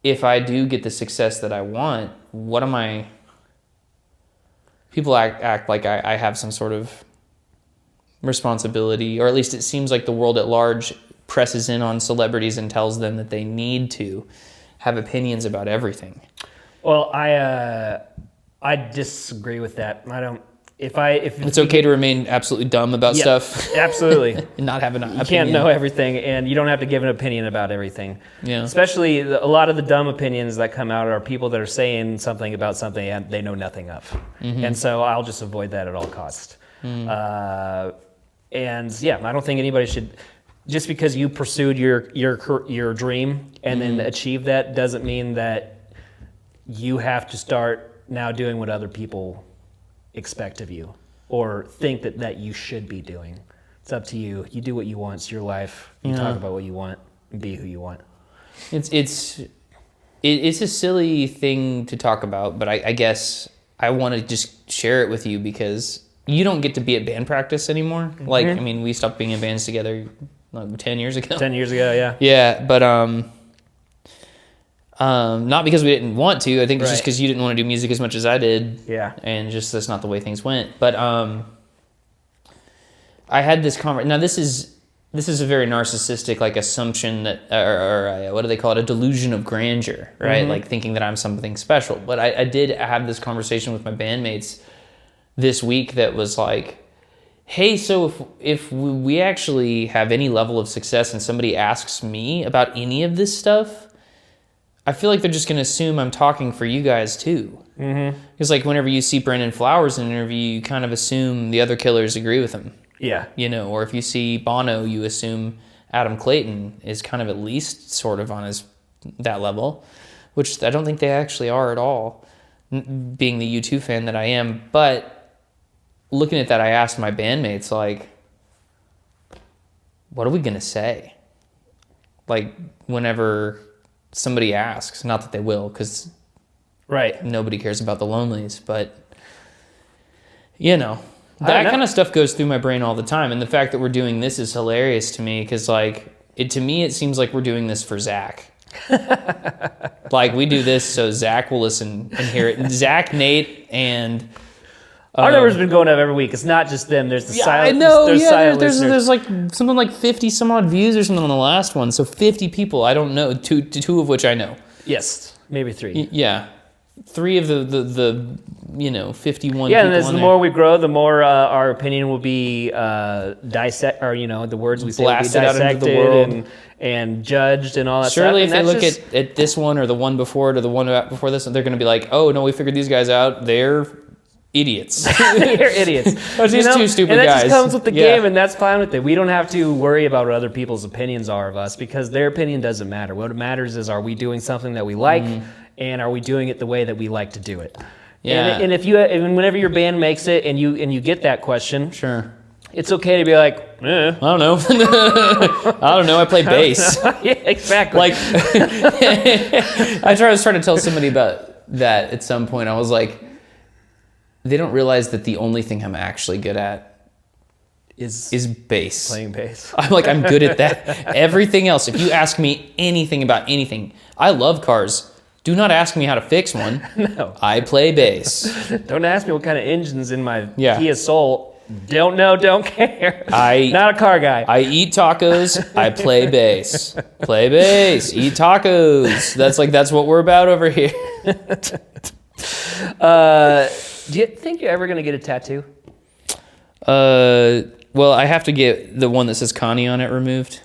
if I do get the success that I want, what am I... People act like I have some sort of responsibility, or at least it seems like the world at large presses in on celebrities and tells them that they need to have opinions about everything. Well, I disagree with that. I don't. If it's okay to remain absolutely dumb about stuff, absolutely, and not have an opinion. You can't know everything, and you don't have to give an opinion about everything. Yeah. Especially a lot of the dumb opinions that come out are people that are saying something about something and they know nothing of, and so I'll just avoid that at all costs. And yeah, I don't think anybody should. Just because you pursued your dream and then achieved that doesn't mean that you have to start now doing what other people expect of you or think that you should be doing. It's up to you. You do what you want. It's your life. You talk about what you want and be who you want. It's a silly thing to talk about, but I guess I want to just share it with you because you don't get to be at band practice anymore. Like, I mean, we stopped being in bands together like 10 years ago. 10 years ago, yeah. Yeah, but Not because we didn't want to. I think it's just Right. because you didn't want to do music as much as I did. Yeah. And just that's not the way things went. But I had this conversation. Now this is a very narcissistic like assumption that, or what do they call it? A delusion of grandeur, right? Mm-hmm. Like thinking that I'm something special. But I did have this conversation with my bandmates this week that was like, hey, so if we actually have any level of success and somebody asks me about any of this stuff, I feel like they're just going to assume I'm talking for you guys too. Mm-hmm. Because like whenever you see Brendan Flowers in an interview, you kind of assume the other killers agree with him. Yeah. You know, or if you see Bono, you assume Adam Clayton is kind of at least sort of on that level, which I don't think they actually are at all, being the U2 fan that I am. But looking at that, I asked my bandmates, like, what are we going to say? Like, whenever somebody asks, not that they will, because Right. nobody cares about the Lonelies, but, you know. That kind of stuff goes through my brain all the time, and the fact that we're doing this is hilarious to me because, like, to me it seems like we're doing this for Zach. Like we do this so Zach will listen and hear it. Zach, Nate, and our numbers have been going up every week. It's not just them. There's the silent. I know. There's silent There's listeners. like something like 50 some odd views or something on the last one. So 50 people. I don't know. Two of which I know. Yes, maybe 3. Yeah, 3 of the 51. Yeah, and people as on the there. more we grow, the more our opinion will be dissect, or the words we say will be Blasted out into the dissected world. and judged and all that Surely, if stuff. they look at this one or the one before it or the one before this, they're going to be like, "Oh no, we figured these guys out. They're idiots." they're idiots. Those are two stupid and that guys. just comes with the Yeah. game, and that's fine with it. We don't have to worry about what other people's opinions are of us because their opinion doesn't matter. What matters is, are we doing something that we like, and are we doing it the way that we like to do it? Yeah. And whenever your band makes it, and you get that question, Sure. it's okay to be like, I don't know. I don't know. I play bass. yeah, exactly. Like, I was trying to tell somebody about that at some point. I was like, they don't realize that the only thing I'm actually good at is bass. playing bass. I'm good at that. Everything else, if you ask me anything about anything, I love cars. Do not ask me how to fix one. No. I play bass. Don't ask me what kind of engine's in my Yeah. Kia Soul. Don't know, don't care. I- Not a car guy. I eat tacos. I play bass. Play bass. Eat tacos. That's what we're about over here. Do you think you're ever going to get a tattoo? Well, I have to get the one that says Connie on it removed.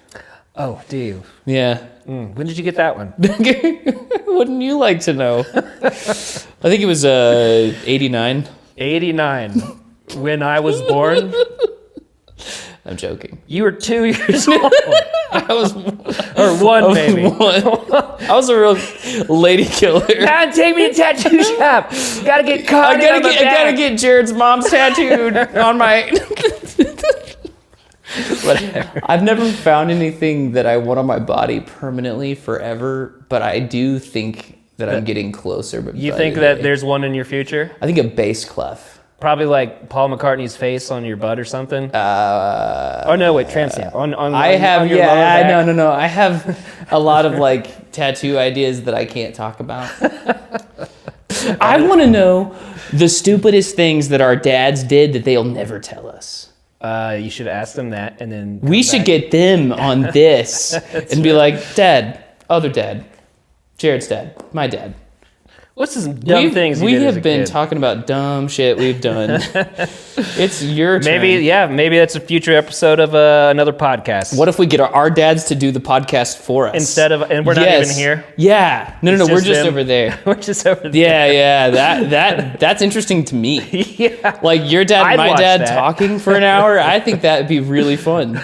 Oh, do you? Yeah. When did you get that one? Wouldn't you like to know? I think it was 89. 89. When I was born, I'm joking. you were 2 years old. I was Or one, maybe. I was a real lady killer. Man, take me to tattoo shop. Gotta get caught. I gotta get Jared's mom's tattooed on my. I've never found anything that I want on my body permanently forever, but I do think that I'm getting closer. But You think that there's one in your future? I think a bass clef. Probably like Paul McCartney's face on your butt or something. Oh no, wait, tramp stamp. On your lower back. No. I have a lot of like tattoo ideas that I can't talk about. I want to know the stupidest things that our dads did that they'll never tell us. You should ask them that, and then We should get them on this and be like, Dad, other dad, Jared's dad, my dad. What's some dumb things we you did as have a been kid? talking about dumb shit we've done. It's your turn. Maybe that's a future episode of another podcast. What if we get our dads to do the podcast for us and we're not even here? Yeah. No, It's we're just just them. over there. We're just over there. Yeah. That's interesting to me. Yeah. Like your dad and I'd my watch dad that. talking for an hour. I think that'd be really fun.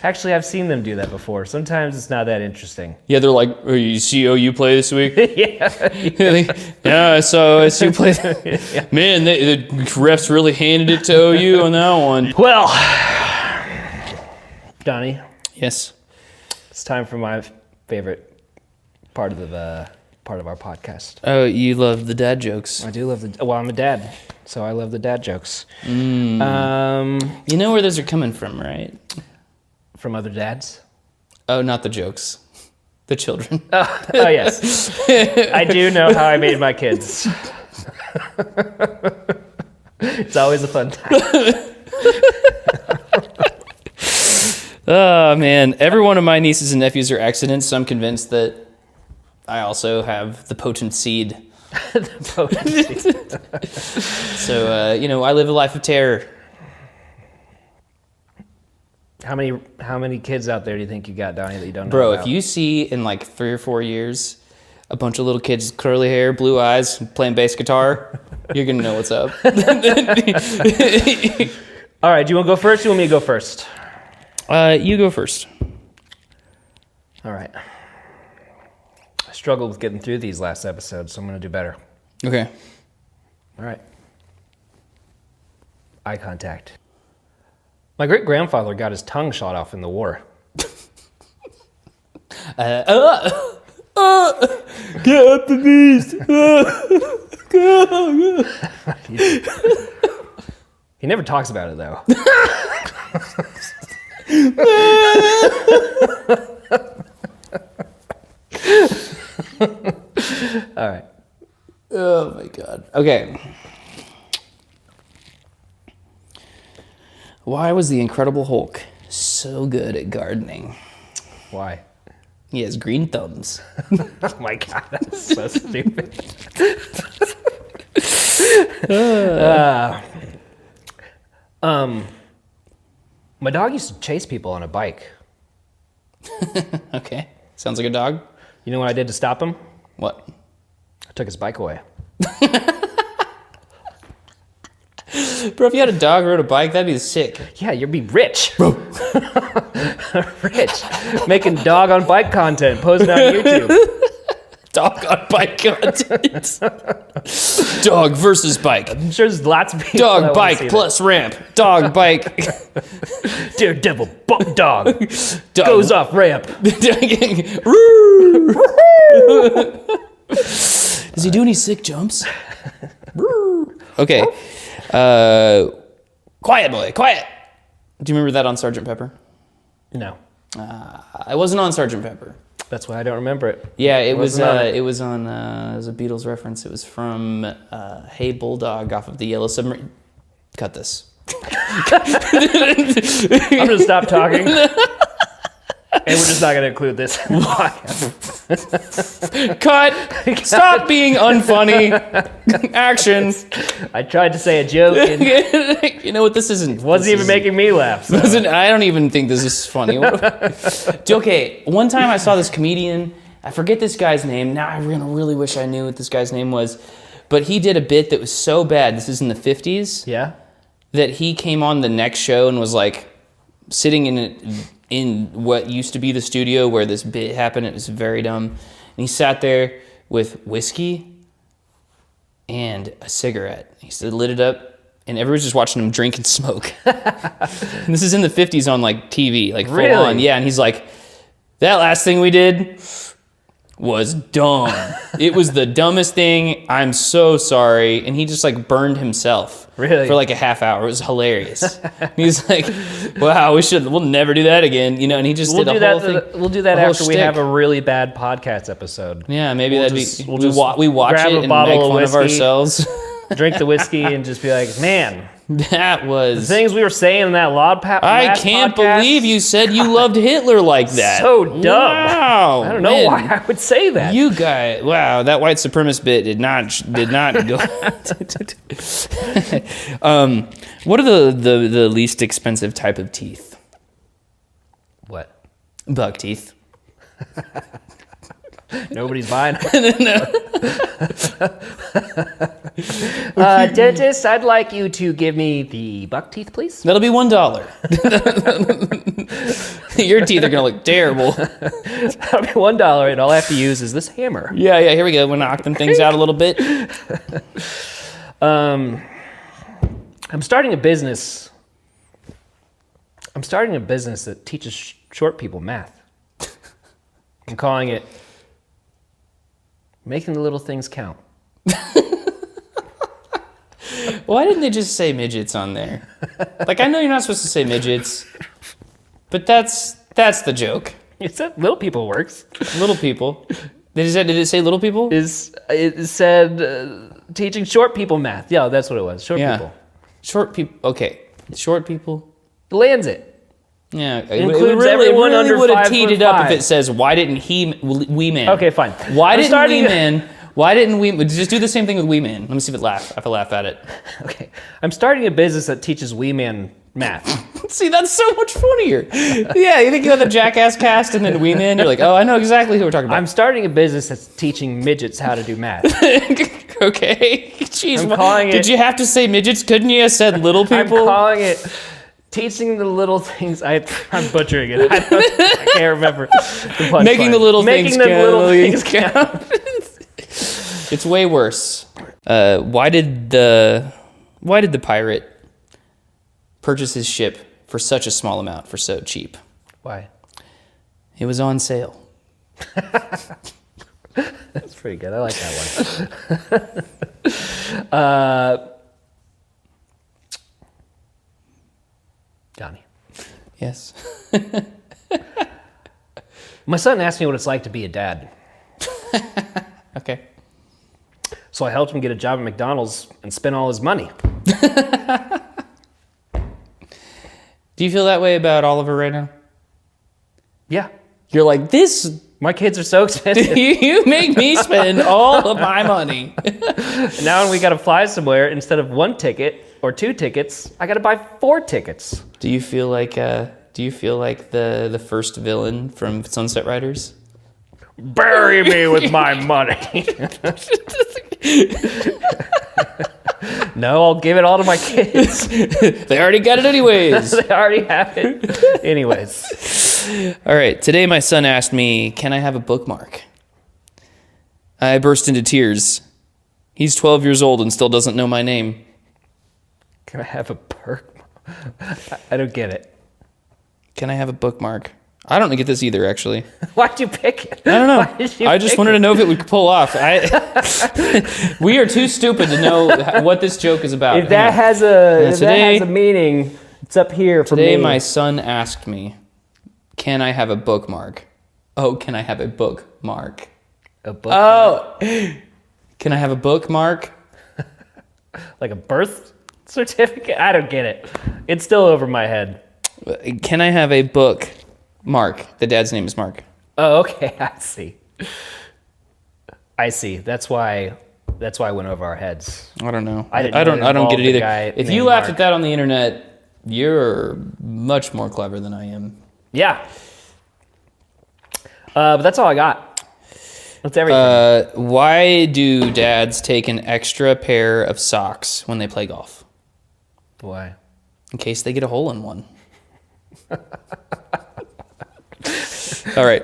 Actually, I've seen them do that before. Sometimes it's not that interesting. Yeah, they're like, "Oh, you see OU play this week?" Yeah. Yeah, so SU play. Man, the refs really handed it to OU on that one. Well, Donnie, Yes. it's time for my favorite part of our podcast. Oh, you love the dad jokes. I do love I'm a dad, so I love the dad jokes. You know where those are coming from, right? From other dads. Oh, not the jokes. The children. Oh, yes. I do know how I made my kids. It's always a fun time. Oh, man. Every one of my nieces and nephews are accidents, so I'm convinced that I also have the potent seed. The potent seed. So, I live a life of terror. How many kids out there do you think you got, Donnie, that you don't know Bro, about? if you see in like 3 or 4 years a bunch of little kids, curly hair, blue eyes, playing bass guitar, you're going to know what's up. All right, do you want to go first or do you want me to go first? You go first. All right. I struggled with getting through these last episodes, so I'm going to do better. Okay. All right. Eye contact. My great-grandfather got his tongue shot off in the war. Get up the knees. He never talks about it, though. All right. Oh, my God. Okay. Why was the Incredible Hulk so good at gardening? Why? He has green thumbs. Oh my God, that's so stupid. My dog used to chase people on a bike. Okay. Sounds like a dog. You know what I did to stop him? What? I took his bike away. Bro, if you had a dog or rode a bike, that'd be sick. Yeah, you'd be rich. Rich. Making dog on bike content, posting on YouTube. Dog on bike content. Dog versus bike. I'm sure there's lots of people Dog that wanna see bike plus ramp. Dog bike. that. Daredevil bump dog. Dog. Goes off ramp. Does he do any sick jumps? Okay. Quiet boy, quiet. Do you remember that on Sgt. Pepper? No, I wasn't on Sgt. Pepper. that's why I don't remember it. Yeah, it was Wasn't on it. it was on it was a Beatles reference. It was from Hey Bulldog off of the Yellow Submarine. Cut this. I'm gonna stop talking. And we're just not gonna include this. Cut. Stop being unfunny. Action. I tried to say a joke and it You know what? This isn't. wasn't even making me laugh. So. I don't even think this is funny. Okay, one time I saw this comedian. I forget this guy's name. Now I really wish I knew what this guy's name was. But he did a bit that was so bad. This is in the 50s. Yeah? That he came on the next show and was like sitting in what used to be the studio where this bit happened. It was very dumb. And he sat there with whiskey and a cigarette. He lit it up, and everyone's just watching him drink and smoke. And this is in the 50s on like TV, like full Really? on. Yeah, and he's like, that last thing we did was dumb. It was the dumbest thing. I'm so sorry. And he just like burned himself. Really? For like a half hour. It was hilarious. He's like, wow, we'll never do that again. And he just We'll did do the whole that. thing. We'll do that the whole after we shtick. have a really bad podcast episode. Yeah, maybe We'll that'd just- be, we'll just we watch grab it a and bottle make of fun of whiskey. ourselves. Drink the whiskey and just be like, man, That was... things we were saying in that I can't believe you said you loved Hitler like that. So dumb. Wow. I don't know why I would say that. You guys, wow, that white supremacist bit did not go. What are the least expensive type of teeth? What? Buck teeth. Nobody's buying dentist, I'd like you to give me the buck teeth, please. That'll be $1. Your teeth are gonna look terrible. That'll be $1, and all I have to use is this hammer. Yeah, here we go. We'll knock them things out a little bit. I'm starting a business. I'm starting a business that teaches short people math. I'm calling it Making the Little Things Count. Why didn't they just say midgets on there? Like, I know you're not supposed to say midgets, but that's the joke. It said little people works. Little people. Did it say little people? It said teaching short people math. Yeah, that's what it was. Short people. Short people. Okay. Short people. Lands it. Yeah. Includes everyone under would have 5 teed foot it up 5. if it says, why didn't Wee Man? Okay, fine. Why didn't Wee Man? Just do the same thing with Wee Man. Let me see if I laugh at it. Okay. I'm starting a business that teaches Wee Man math. See, that's so much funnier. Yeah, you think you have the Jackass cast and then Wee Man, you're like, oh, I know exactly who we're talking about. I'm starting a business that's teaching midgets how to do math. Okay. Jeez, I'm calling did it- you have to say midgets? Couldn't you have said little I'm people? calling it teaching the little things. I'm butchering it. I can't remember the punchline. Making the little Making things the count. little things count. It's way worse. Why did the pirate purchase his ship for such a small amount for so cheap? Why? It was on sale. That's pretty good. I like that one. Johnny. Yes. My son asked me what it's like to be a dad. Okay. So I helped him get a job at McDonald's and spent all his money. Do you feel that way about Oliver right now? Yeah. You're like, this, My kids are so expensive. you make me spend all of my money. Now when we got to fly somewhere, instead of 1 ticket or 2 tickets, I got to buy 4 tickets. Do you feel like the first villain from Sunset Riders? Bury me with my money. No, I'll give it all to my kids. They already got it anyways. They already have it. Anyways. All right, today my son asked me, can I have a bookmark? I burst into tears. He's 12 years old and still doesn't know my name. Can I have a perk? I don't get it. Can I have a bookmark? I don't get this either, actually. Why'd you pick it? I don't know. Why did you I just pick wanted it? to know if it would pull off. We are too stupid to know what this joke is about. If that has a meaning, it's up here for Today me. my son asked me, can I have a bookmark? Oh, can I have a bookmark? A book, Oh, can I have a bookmark? like a birth certificate? I don't get it. It's still over my head. Can I have a book? Mark. The dad's name is Mark. Oh, okay. I see. That's why it went over our heads. I don't know. I didn't I know it don't get it involved a either. guy If you named laughed Mark. at that on the internet, you're much more clever than I am. Yeah. But that's all I got. That's everything. Why do dads take an extra pair of socks when they play golf? Why? In case they get a hole in one. All right.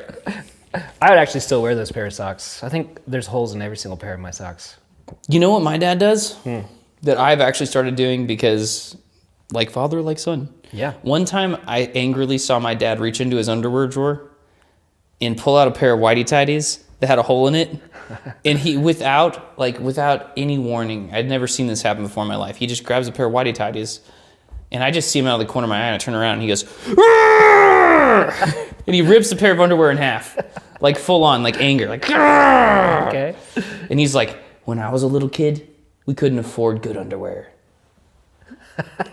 I would actually still wear those pair of socks. I think there's holes in every single pair of my socks. You know what my dad does? That I've actually started doing because like father, like son. Yeah. One time I angrily saw my dad reach into his underwear drawer and pull out a pair of whitey-tidies that had a hole in it. And he, without any warning, I'd never seen this happen before in my life. He just grabs a pair of whitey-tidies and I just see him out of the corner of my eye and I turn around and he goes, and he rips a pair of underwear in half. Like full on, like anger, like, Okay. and he's like, when I was a little kid, we couldn't afford good underwear.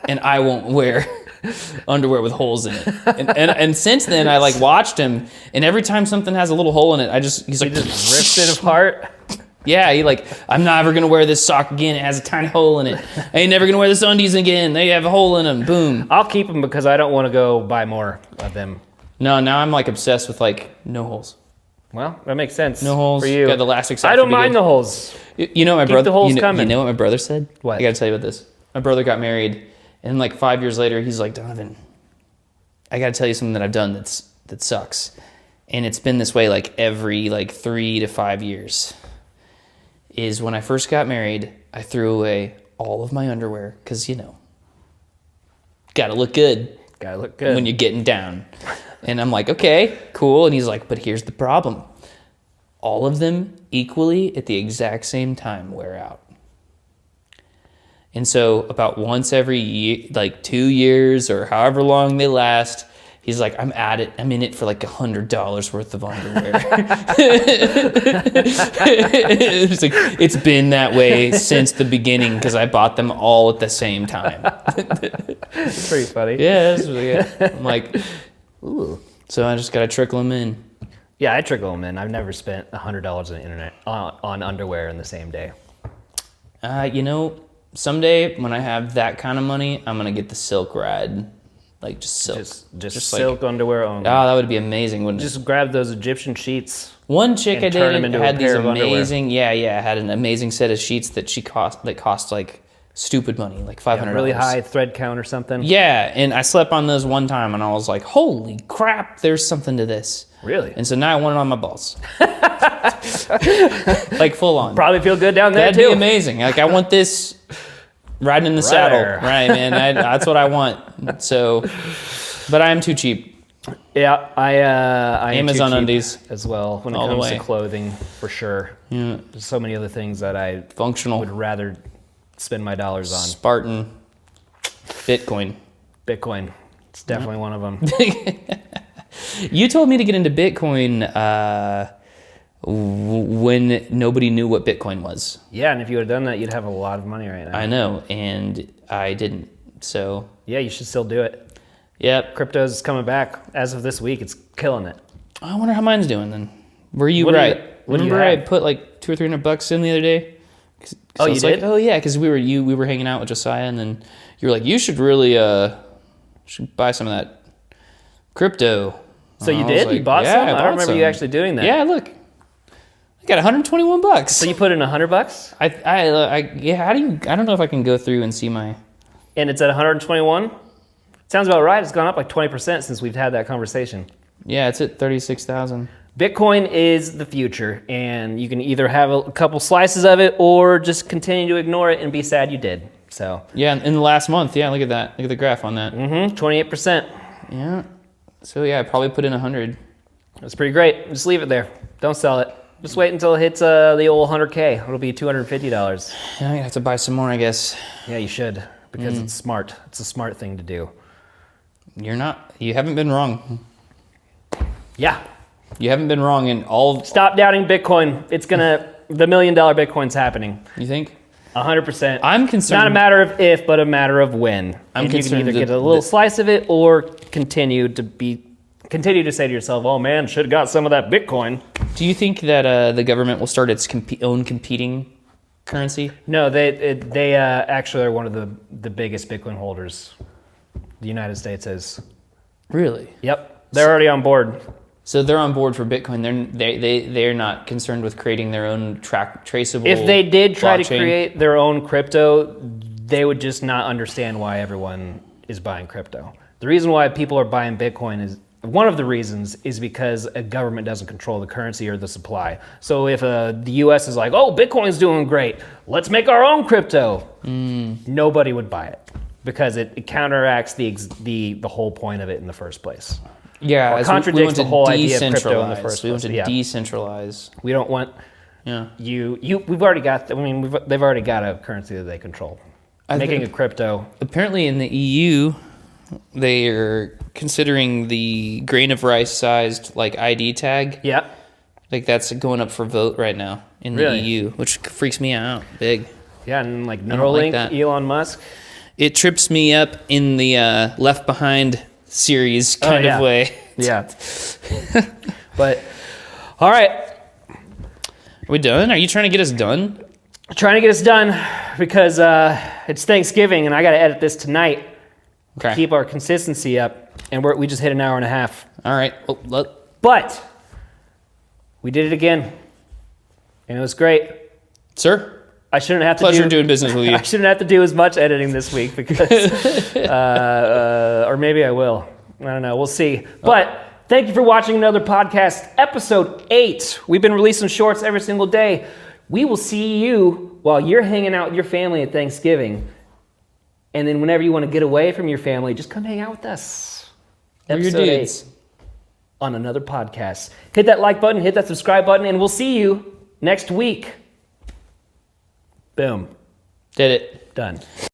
And I won't wear underwear with holes in it. And since then, I like watched him, and every time something has a little hole in it, he's like, Just rips it apart. yeah, he like, I'm never gonna wear this sock again. It has a tiny hole in it. I ain't never gonna wear this undies again. They have a hole in them. Boom. I'll keep them because I don't want to go buy more of them. No, now I'm like obsessed with like no holes. Well, that makes sense. No holes. for you. Got the elastic sock I don't pretty mind good. the holes. You know my Keep brother. the holes you coming. know what my brother said? What? I gotta tell you about this. My brother got married, and like 5 years later, he's like, Donovan, I gotta tell you something that I've done that sucks, and it's been this way like every like 3 to 5 years. Is when I first got married, I threw away all of my underwear because gotta look good Gotta look good. when you're getting down. And I'm like, okay, cool. And he's like, but here's the problem. All of them equally at the exact same time wear out. And so about once every year, like 2 years or however long they last, He's like, I'm at it. I'm in it for like $100 worth of underwear. It's like, it's been that way since the beginning because I bought them all at the same time. It's pretty funny. Yeah, that's really good. I'm like, ooh. So I just got to trickle them in. Yeah, I trickle them in. I've never spent $100 on the internet on underwear in the same day. Someday when I have that kind of money, I'm going to get the silk ride. Like just silk. Just silk underwear only. Oh, that would be amazing, wouldn't it? Just grab those Egyptian sheets. One chick I dated had these amazing, had an amazing set of sheets that cost like stupid money, like $500. Really high thread count or something. Yeah, and I slept on those one time, and I was like, holy crap, there's something to this. Really? And so now I want it on my balls. Like full on. Probably feel good down there That'd too. be amazing. Like I want this riding in the saddle. Right, man. That's what I want. So, but I am too cheap. Yeah, I Amazon am too cheap undies as well when it all the comes way. to clothing, for sure. Yeah. There's so many other things that I Functional. would rather spend my dollars on. Spartan. Bitcoin. Bitcoin. It's definitely one of them. You told me to get into Bitcoin when nobody knew what Bitcoin was. Yeah, and if you would have done that, you'd have a lot of money right now. I know, and I didn't. So Yeah, you should still do it. yep. Crypto's coming back. As of this week, it's killing it. I wonder how mine's doing then. Were you What do you- right? what do you Remember I have? put like $200 or $300 in the other day? Oh, I you was did? Like, oh yeah, because we were hanging out with Josiah, and then you were like, you should really should buy some of that crypto. So you And I was did? like, You bought yeah, some? I I don't bought remember you some. actually doing that. Yeah, look, I got $121. So you put in $100, Yeah. I don't know if I can go through and see my. and it's at 121. Sounds about right. It's gone up like 20% since we've had that conversation. Yeah, it's at 36,000. Bitcoin is the future, and you can either have a couple slices of it or just continue to ignore it and be sad you did. So, Yeah, in the last month. Yeah, look at that. Look at the graph on that. 28%. Yeah. So yeah, I probably put in 100. That's pretty great. Just leave it there. Don't sell it. Just wait until it hits the old 100K. It'll be $250. Yeah, I'm gonna have to buy some more, I guess. Yeah, you should, because it's smart. It's a smart thing to do. You haven't been wrong. Yeah. You haven't been wrong in all. Stop doubting Bitcoin. It's gonna, the $1 million Bitcoin's happening. You think? 100%. I'm It's concerned. not a matter of if, but a matter of when. I'm And you can concerned either that- get a little slice of it or continue to say to yourself, "Oh man, should have got some of that Bitcoin." Do you think that the government will start its own competing currency? No, they actually are one of the biggest Bitcoin holders. The United States is. Really? Yep, they're already on board. So they're on board for Bitcoin. They're not concerned with creating their own traceable. If they did try to blockchain? create their own crypto, they would just not understand why everyone is buying crypto. The reason why people are buying Bitcoin is, one of the reasons is because a government doesn't control the currency or the supply. So if the US is like, oh, Bitcoin's doing great, let's make our own crypto, nobody would buy it because it counteracts the whole point of it in the first place. Yeah, Or as contradicts we want the to whole idea of crypto in the decentralize. first We want place. to Yeah. decentralize. We don't want Yeah. we've already got, they've already got a currency that they control. Making a crypto. Apparently in the EU, they are considering the grain of rice sized like ID tag. Yeah. Like that's going up for vote right now in the Really? EU, which freaks me out big. Yeah, and like don't like Neuralink, that. Elon Musk. It trips me up in the Left Behind series kind yeah. of way. Yeah. But, all right. Are we done? Are you trying to get us done? Trying to get us done because it's Thanksgiving and I got to edit this tonight to Okay. keep our consistency up. And we just hit an hour and a half. All right. Oh, But we did it again. And it was great. sir, I shouldn't have to pleasure doing business with you. I shouldn't have to do as much editing this week because, or maybe I will. I don't know. We'll see. But thank you for watching another podcast, episode 8. We've been releasing shorts every single day. We will see you while you're hanging out with your family at Thanksgiving. And then whenever you want to get away from your family, just come hang out with us. We're your Episode 8 dudes. on another podcast. Hit that like button, hit that subscribe button, and we'll see you next week. Boom. Did it. Done.